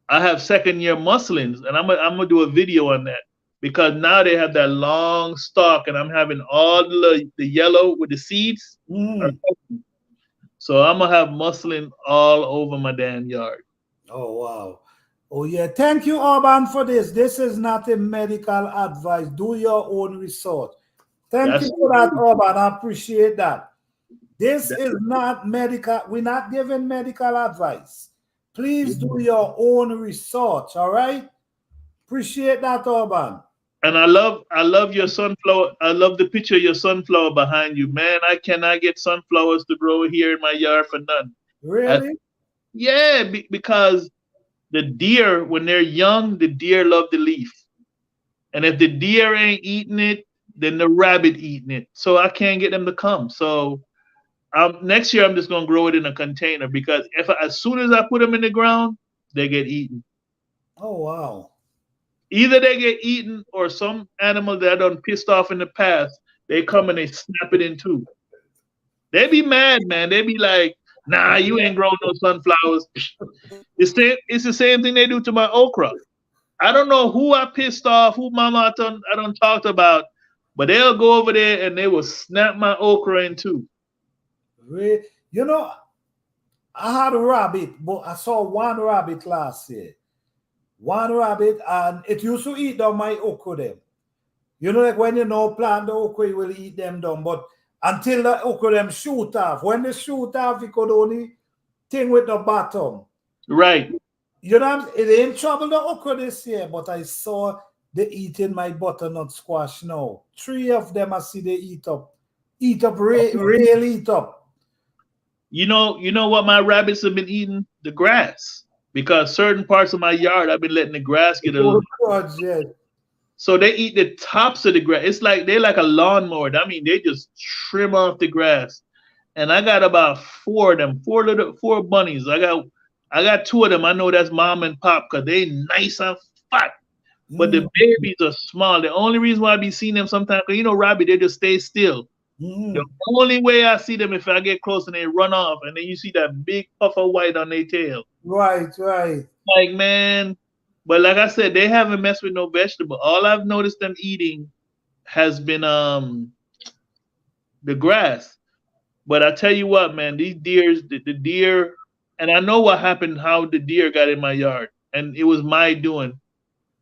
I have second year muslins, and I'm gonna do a video on that because now they have that long stalk, and I'm having all the yellow with the seeds. Mm. So I'm gonna have muslin all over my damn yard. Oh, wow. Oh, yeah. Thank you, Urban, for this. This is not a medical advice. Do your own research. Thank you That's for that, Urban. I appreciate that. This that, is not medical. We're not giving medical advice. Please do your own research. All right. Appreciate that, Urban. and I love your sunflower. I love the picture of your sunflower behind you, man. I cannot get sunflowers to grow here in my yard for none. I, Really? yeah, because the deer, when they're young, the deer love the leaf. And if the deer ain't eating it, then the rabbit eating it. So I can't get them to come. So next year I'm just gonna grow it in a container because as soon as I put them in the ground, they get eaten. Oh, wow. Either they get eaten or some animal that I done pissed off in the past, they come and they snap it in two. They be mad, man. They be like, nah, you ain't grown no sunflowers. It's the same thing they do to my okra. I don't know who I pissed off, who mama I done talked about, but they'll go over there and they will snap my okra in two. You know, I had a rabbit, but I saw one rabbit last year. One rabbit, and it used to eat down my okra them. You know, like when you know plant the okra, you will eat them down. But until the okra them shoot off. When they shoot off, you could only thing with the bottom. Right. You know, it ain't trouble the okra this year, but I saw they eating my butternut squash now. Three of them I see they really eat up. You know what my rabbits have been eating? The grass. Because certain parts of my yard I've been letting the grass get a little. Yeah. So they eat the tops of the grass. It's like they're like a lawnmower. I mean, they just trim off the grass. And I got about four of them, four bunnies. I got two of them. I know that's mom and pop because they nice and fat. But the babies are small. The only reason why I be seeing them sometimes, because Robbie, they just stay still. The only way I see them if I get close and they run off, and then you see that big puff of white on their tail. Right. Like, man, but like I said, they haven't messed with no vegetable. All I've noticed them eating has been the grass. But I tell you what, man, these deers, the deer, and I know what happened, how the deer got in my yard. and it was my doing.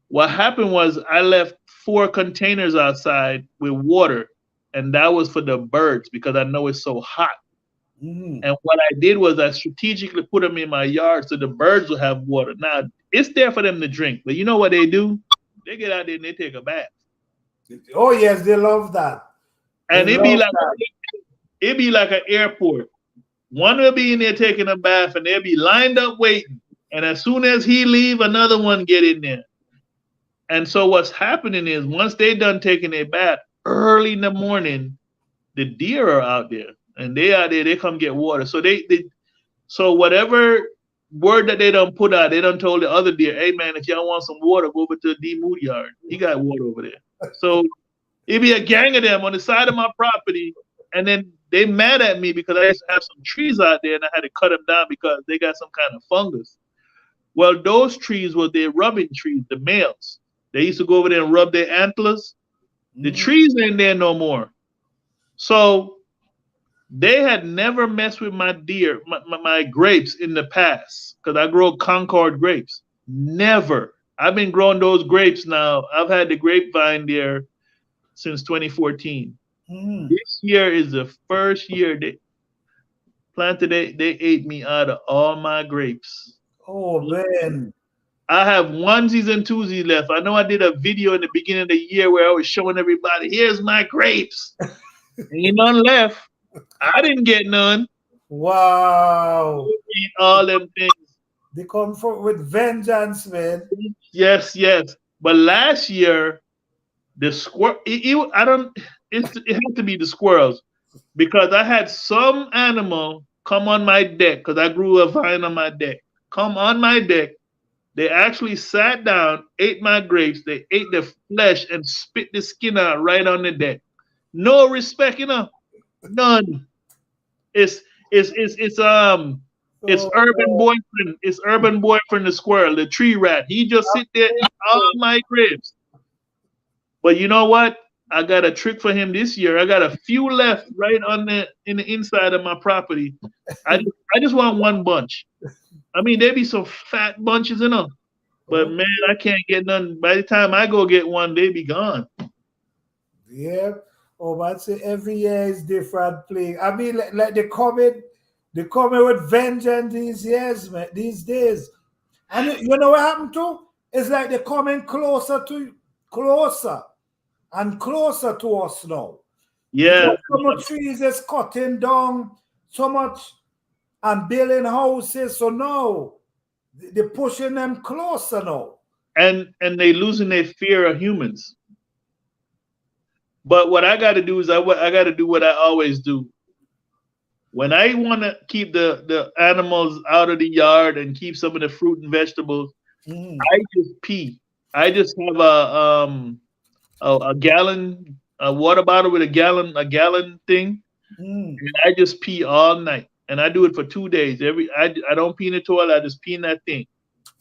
What happened was I left 4 containers outside with water, and that was for the birds because I know it's so hot. Mm-hmm. And what I did was I strategically put them in my yard so the birds will have water. Now it's there for them to drink, but you know what they do? They get out there and they take a bath, Oh yes, they love that. They and love that. it be like an airport. One will be in there taking a bath, and they'll be lined up waiting. And as soon as he leave, another one get in there. And so what's happening is once they done taking their bath early in the morning, the deer are out there, and they out there. They come get water. So so whatever word that they done put out, they done told the other deer, "Hey man, if y'all want some water, go over to D Moody yard. He got water over there." So it be a gang of them on the side of my property, and then they mad at me because I used to have some trees out there and I had to cut them down because they got some kind of fungus. Well, those trees were their rubbing trees, the males. They used to go over there and rub their antlers. The Mm-hmm. trees ain't there no more. So they had never messed with my deer, my grapes in the past because I grow Concord grapes. Never. I've been growing those grapes now. I've had the grapevine there since 2014. Mm-hmm. This year is the first year they planted it. They ate me out of all my grapes. Oh man. I have onesies and twosies left. I know I did a video in the beginning of the year where I was showing everybody, here's my grapes. Ain't none left. I didn't get none. Wow. Eat all them things. They come for with vengeance, man. Yes, yes. But last year, the squirrel. I don't. It had to be the squirrels because I had some animal come on my deck because I grew a vine on my deck. Come on my deck. They actually sat down, ate my grapes. They ate the flesh and spit the skin out right on the deck. No respect, none. It's it's it's it's um it's Oh, urban boyfriend. It's urban boyfriend the squirrel, the tree rat. He just sit there eat all my grapes. But you know what? I got a trick for him this year. I got a few left right on in the inside of my property. I just want one bunch. I mean, there be some fat bunches in them. But oh, man, I can't get none. By the time I go get one, they be gone. yeah. Oh, but say every year is different plague. I mean, like they coming with vengeance these years, man, these days. And you know what happened to? It's like they're coming closer and closer to us now. Yeah. Because so much trees is cutting down, so much and building houses. So now they're pushing them closer now. And they losing their fear of humans. But what I got to do is I got to do what I always do. When I want to keep the animals out of the yard and keep some of the fruit and vegetables, Mhm. I just pee. I just have a gallon a water bottle with a gallon thing, Mm. and I just pee all night. And I do it for 2 days. I don't pee in the toilet. I just pee in that thing.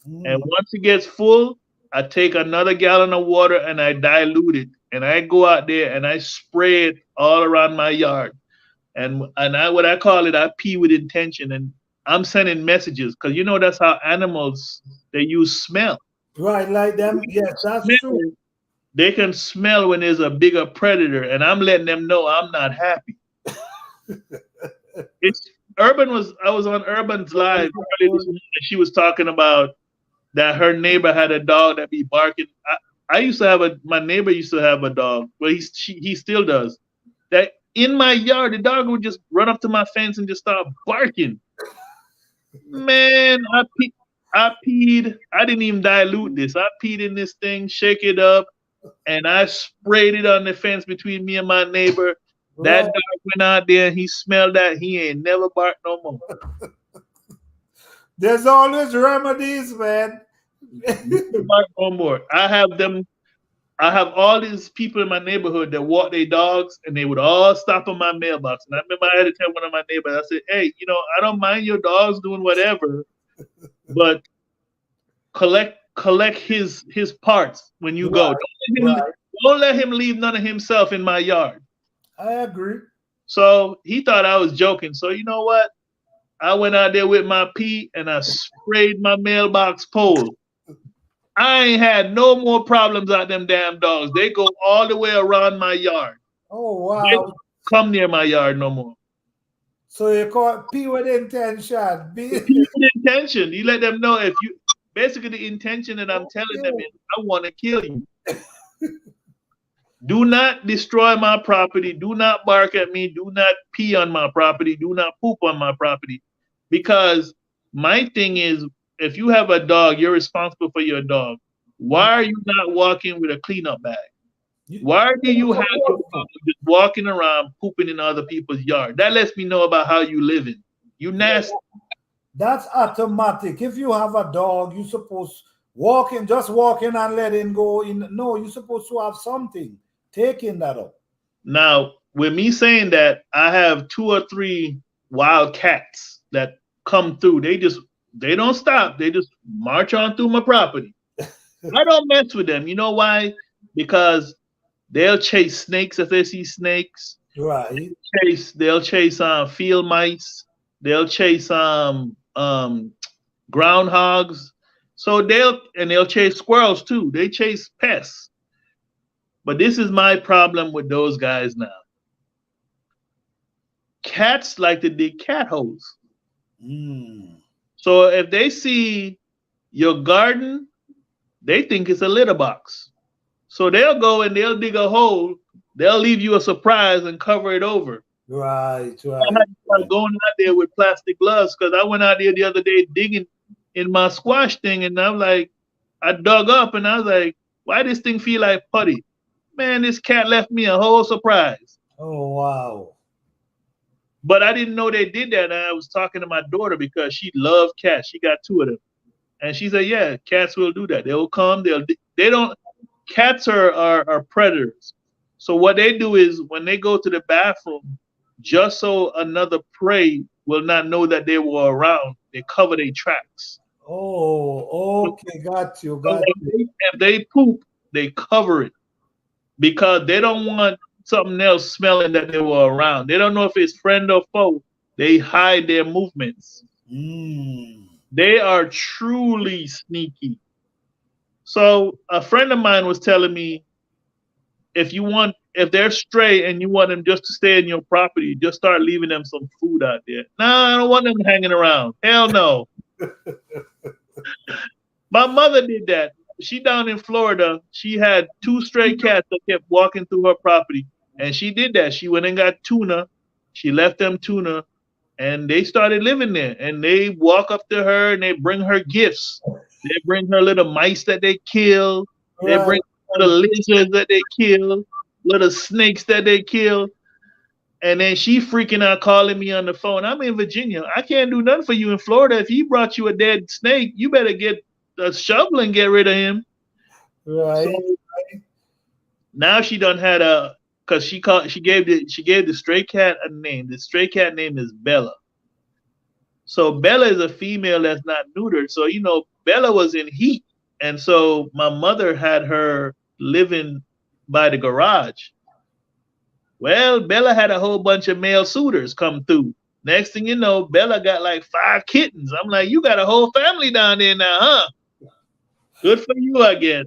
And Mm. once it gets full, I take another gallon of water and I dilute it. And I go out there and I spray it all around my yard. And what I call it, I pee with intention. And I'm sending messages because that's how animals they use smell. Right, like them. Yes, that's true. Smell, they can smell when there's a bigger predator, and I'm letting them know I'm not happy. It's I was on Urban's live earlier this morning. She was talking about that her neighbor had a dog that be barking. I used to have my neighbor used to have a dog. Well, he still does. That in my yard, the dog would just run up to my fence and just start barking. Man, I peed. I didn't even dilute this. I peed in this thing, shake it up, and I sprayed it on the fence between me and my neighbor. That Right. dog went out there. He smelled that. He ain't never barked no more. There's always remedies, man. Never barked no more. I have all these people in my neighborhood that walk their dogs, and they would all stop on my mailbox. And I remember I had to tell one of my neighbors, I said, "Hey, I don't mind your dogs doing whatever, but collect his parts when you go. Right. Don't let him leave none of himself in my yard." I agree. So he thought I was joking. So you know what? I went out there with my pee and I sprayed my mailbox pole. I ain't had no more problems out them damn dogs. They go all the way around my yard. Oh They wow. don't come near my yard no more. So you call P with intention. The B. people intention. You let them know if you basically the intention that I'm telling them Okay. is I want to kill you. Do not destroy my property. Do not bark at me. Do not pee on my property. Do not poop on my property. Because my thing is, if you have a dog, you're responsible for your dog. Mm. Why are you not walking with a cleanup bag? You- Why do you have your supposed to. dog just walking around pooping in other people's yard? That lets me know about how you living. You Yeah, nasty. that's automatic. If you have a dog, you supposed walking, just walking and letting go in. No, you're supposed to have something. Taking that up. Now, with me saying that, I have 2 or 3 wild cats that come through. They don't stop. They just march on through my property. I don't mess with them. You know why? Because they'll chase snakes if they see snakes. Right. They'll chase field mice. They'll chase groundhogs. So they'll chase squirrels too. They chase pests. But this is my problem with those guys now. Cats like to dig cat holes. Mm. So if they see your garden, they think it's a litter box. So they'll go and they'll dig a hole. They'll leave you a surprise and cover it over. Right, I right. had to start going out there with plastic gloves because I went out there the other day digging in my squash thing, and I'm like, I dug up and I was like, why this thing feel like putty? Man, this cat left me a whole surprise. Oh wow. But I didn't know they did that. And I was talking to my daughter because she loved cats. She got 2 of them. And she said, yeah, cats will do that. They will come. They don't, cats are predators. So what they do is when they go to the bathroom, just so another prey will not know that they were around, they cover their tracks. Oh, So okay. Got you. Got you. if they poop, they cover it because they don't want something else smelling that they were around. They don't know if it's friend or foe. They hide their movements. Mm. They are truly sneaky. So a friend of mine was telling me if they're stray and you want them just to stay in your property, just start leaving them some food out there. No, I don't want them hanging around. Hell no. My mother did that. She down in Florida. She had 2 stray cats that kept walking through her property, and she did that. She went and got tuna. She left them tuna, and they started living there. And they walk up to her and they bring her gifts. They bring her little mice that they kill. They Right. bring little lizards that they kill, little snakes that they kill. And then she freaking out calling me on the phone. I'm in Virginia. I can't do nothing for you in Florida. If he brought you a dead snake, you better get a shovel and get rid of him. So Right. now she done had a because she gave the stray cat a name. The stray cat name is Bella. So Bella is a female that's not neutered. So Bella was in heat, and so my mother had her living by the garage. Well, Bella had a whole bunch of male suitors come through. Next thing you know, Bella got like 5 kittens. I'm like, you got a whole family down there now, huh? Good for you, I guess.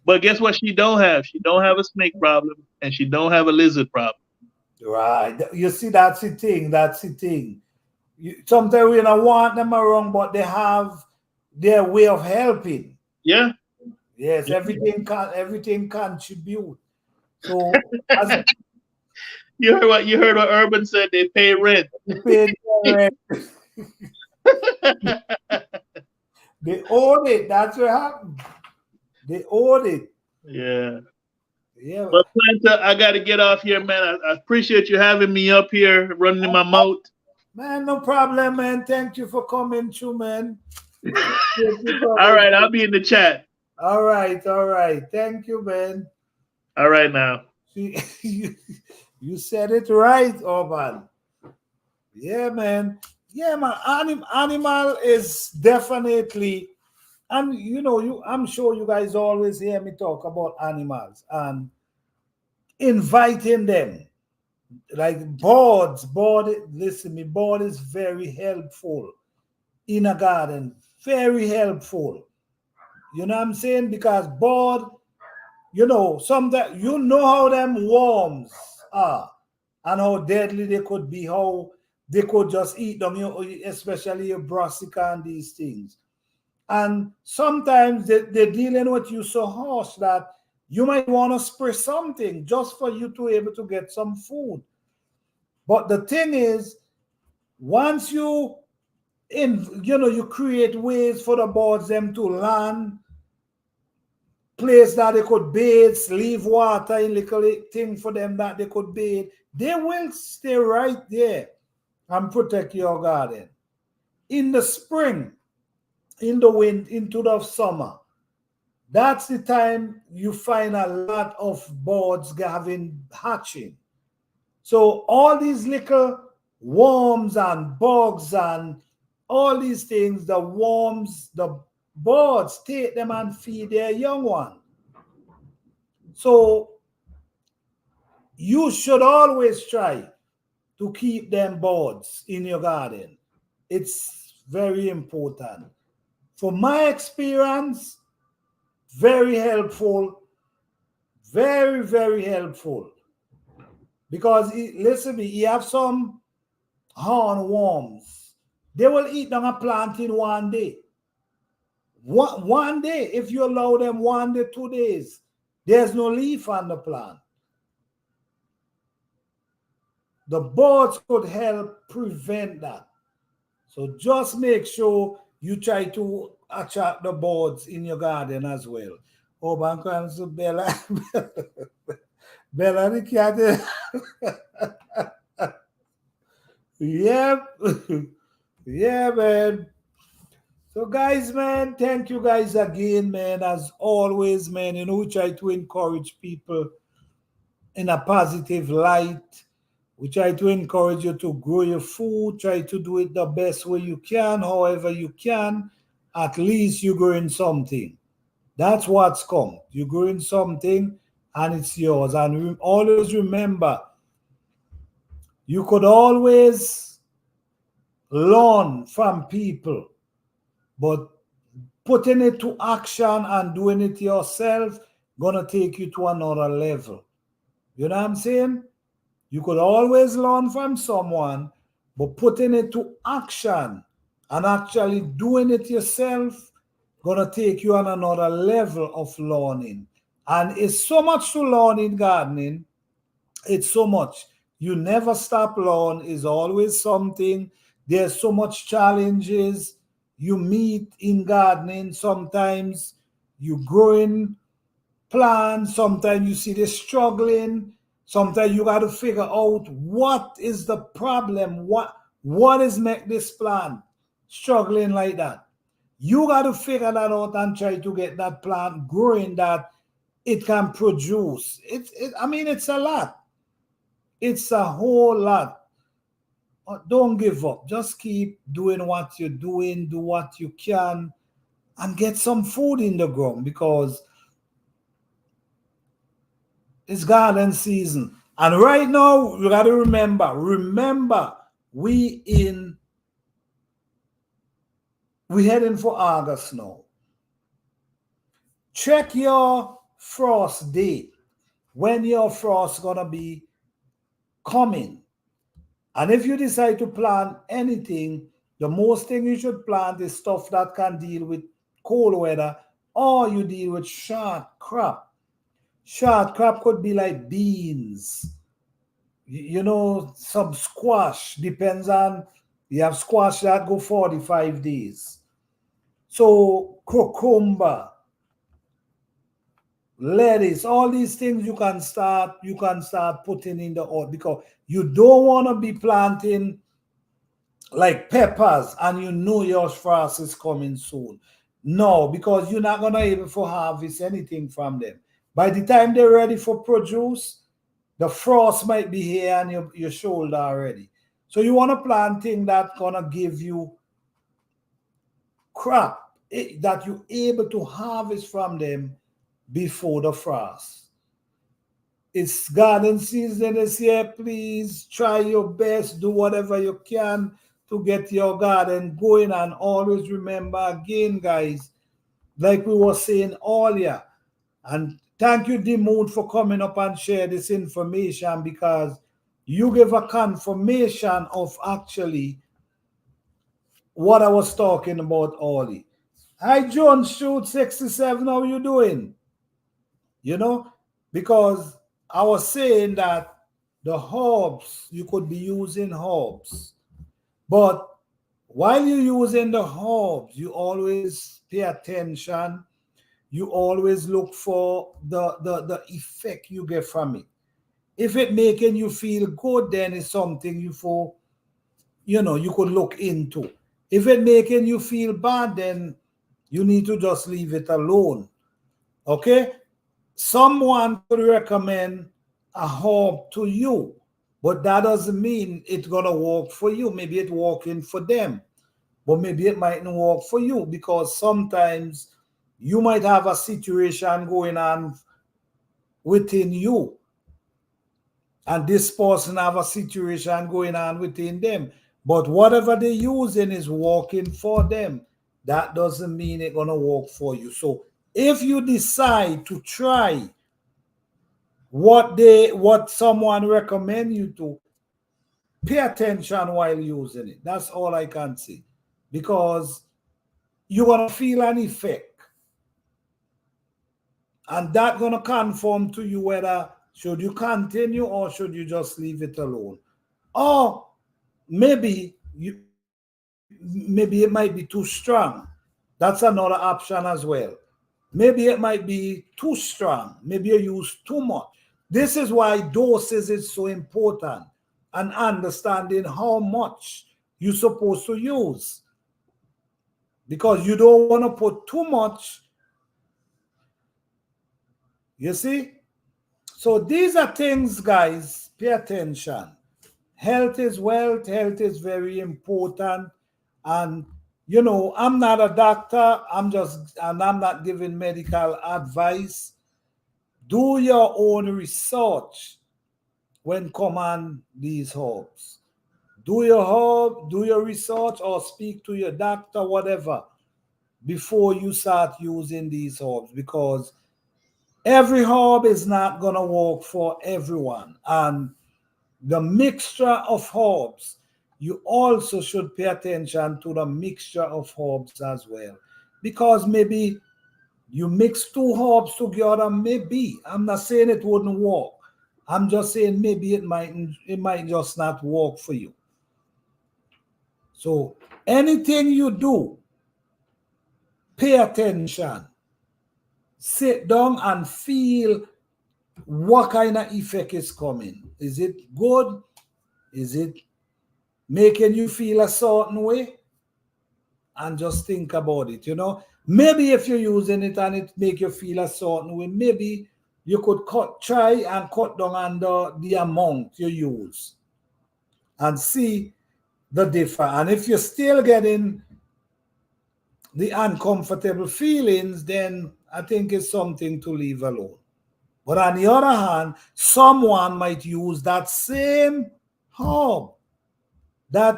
But guess what she don't have? She don't have a snake problem and she don't have a lizard problem. Right. You see, that's the thing. That's the thing. Sometimes we don't want them around, but they have their way of helping. Yeah. Yes, everything contribute. So as You heard what Urban said, they pay rent. you pay their rent, they own it. That's what happened. They own it. Yeah. Yeah, But Planta, I gotta get off here, man. I appreciate you having me up here running my mouth. man, no problem, man. Thank you for coming through, man. All right, I'll be in the chat. All right, all right. Thank you, man. All right now. You, you said it right, Orban. Yeah, man. Yeah, man. Animal is definitely, and I'm sure you guys always hear me talk about animals and inviting them. Like listen, me board is very helpful in a garden. Very helpful. You know what I'm saying? Because board, sometimes you know how them worms are and how deadly they could be, how they could just eat them, especially your brassica and these things. And sometimes they're dealing with you so harsh that you might want to spray something just for you to be able to get some food. But the thing is, once you create ways for the birds them to land, place that they could bathe, leave water in little thing for them that they could bathe, they will stay right there and protect your garden. In the spring, in the wind, into the summer, that's the time you find a lot of birds having hatching. So all these little worms and bugs and all these things, the worms, the birds take them and feed their young one. So you should always try to keep them birds in your garden. It's very important. From my experience, very helpful, very, very helpful. Because listen to me, you have some hornworms. They will eat down a plant in one day. One day, if you allow them 1 day, 2 days, there's no leaf on the plant. The birds could help prevent that. So just make sure you try to attract the birds in your garden as well. Oh, Bankwam, so Bella, Bella, the cat. Yep. Yeah, man. So, guys, man, thank you guys again, man. As always, man, we try to encourage people in a positive light. We try to encourage you to grow your food, try to do it the best way you can, however you can. At least you're growing something. That's what's come. You're growing something and it's yours. And always remember, you could always learn from people, but putting it to action and doing it yourself gonna take you to another level. You know what I'm saying? You could always learn from someone, but putting it to action and actually doing it yourself gonna take you on another level of learning. And it's so much to learn in gardening. It's so much. You never stop learning. It's always something. There's so much challenges you meet in gardening. Sometimes you growing plants. Sometimes you see they struggling. Sometimes you got to figure out what is the problem. What is make this plant struggling like that? You got to figure that out and try to get that plant growing that it can produce. I mean, it's a lot. It's a whole lot. Don't give up. Just keep doing what you're doing. Do what you can, and get some food in the ground because it's garden season. And right now, you got to remember, we heading for August now. Check your frost date, when your frost gonna be coming. And if you decide to plant anything, the most thing you should plant is stuff that can deal with cold weather, or you deal with short crop. Short crop could be like beans, some squash. Depends on, you have squash that go 45 days. So cucumber, lettuce, all these things you can start putting in the earth, because you don't want to be planting like peppers and your frost is coming soon. No, because you're not gonna able to harvest anything from them. By the time they're ready for produce, the frost might be here and your shoulder already. So you want to plant things that gonna give you crop that you're able to harvest from them before the frost. It's garden season this year. Please try your best, do whatever you can to get your garden going. And always remember again, guys, like we were saying earlier. And thank you, Demood, for coming up and share this information, because you give a confirmation of actually what I was talking about early. Hi, John Shoot 67. How you doing? You know, because I was saying that the herbs, you could be using herbs, but while you're using the herbs, you always pay attention. You always look for the effect you get from it. If it making you feel good, then it's something you could look into. If it making you feel bad, then you need to just leave it alone. Okay? Someone could recommend a herb to you, but that doesn't mean it's gonna work for you. Maybe it's working for them, but maybe it mightn't work for you, because sometimes you might have a situation going on within you, and this person have a situation going on within them, but whatever they're using is working for them. That doesn't mean it's gonna work for you. So if you decide to try what someone recommend you to, pay attention while using it. That's all I can say, because you're gonna feel an effect, and that gonna confirm to you whether should you continue or should you just leave it alone. Or maybe it might be too strong. That's another option as well. Maybe it might be too strong. Maybe you use too much. This is why doses is so important, and understanding how much you're supposed to use, because you don't want to put too much. You see? So these are things, guys, pay attention. Health is wealth, health is very important. And I'm not a doctor, and I'm not giving medical advice. Do your own research when come on these herbs. Do your research, or speak to your doctor, whatever, before you start using these herbs, because every herb is not gonna work for everyone. And the mixture of herbs, you also should pay attention to the mixture of herbs as well, because maybe you mix two herbs together. Maybe, I'm not saying it wouldn't work, I'm just saying maybe it might just not work for you. So anything you do, pay attention, sit down and feel what kind of effect is coming. Is it good? Is it making you feel a certain way? And just think about it. Maybe if you're using it and it make you feel a certain way, maybe you could try and cut down on the amount you use, and see the difference. And if you're still getting the uncomfortable feelings, then I think it's something to leave alone. But on the other hand, someone might use that same herb that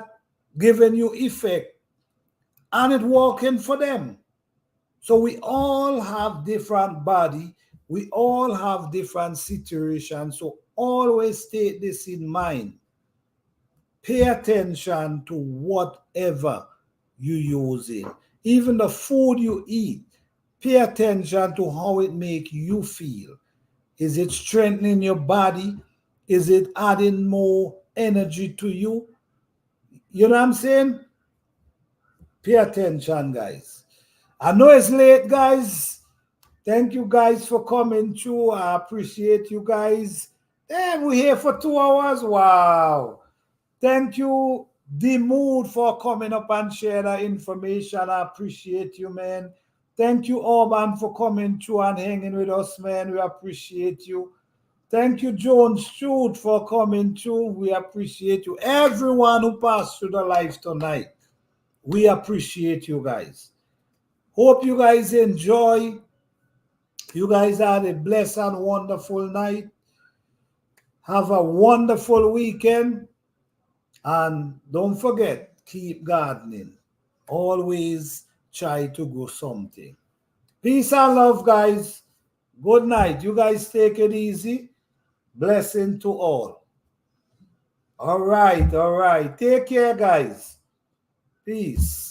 giving you effect, and it working for them. So we all have different body, we all have different situations. So always take this in mind. Pay attention to whatever you using, even the food you eat. Pay attention to how it make you feel. Is it strengthening your body? Is it adding more energy to you? You know what I'm saying? Pay attention, guys. I know it's late, guys. Thank you guys for coming through. I appreciate you guys. And we're here for 2 hours. Wow. Thank you, The Mood, for coming up and share that information. I appreciate you, man. Thank you, Orban, for coming through and hanging with us, man. We appreciate you. Thank you, Jones Shoot, for coming through. We appreciate you. Everyone who passed through the live tonight, we appreciate you guys. Hope you guys enjoy. You guys had a blessed and wonderful night. Have a wonderful weekend. And don't forget, keep gardening. Always try to grow something. Peace and love, guys. Good night. You guys take it easy. Blessing to all. All right, all right. Take care, guys. Peace.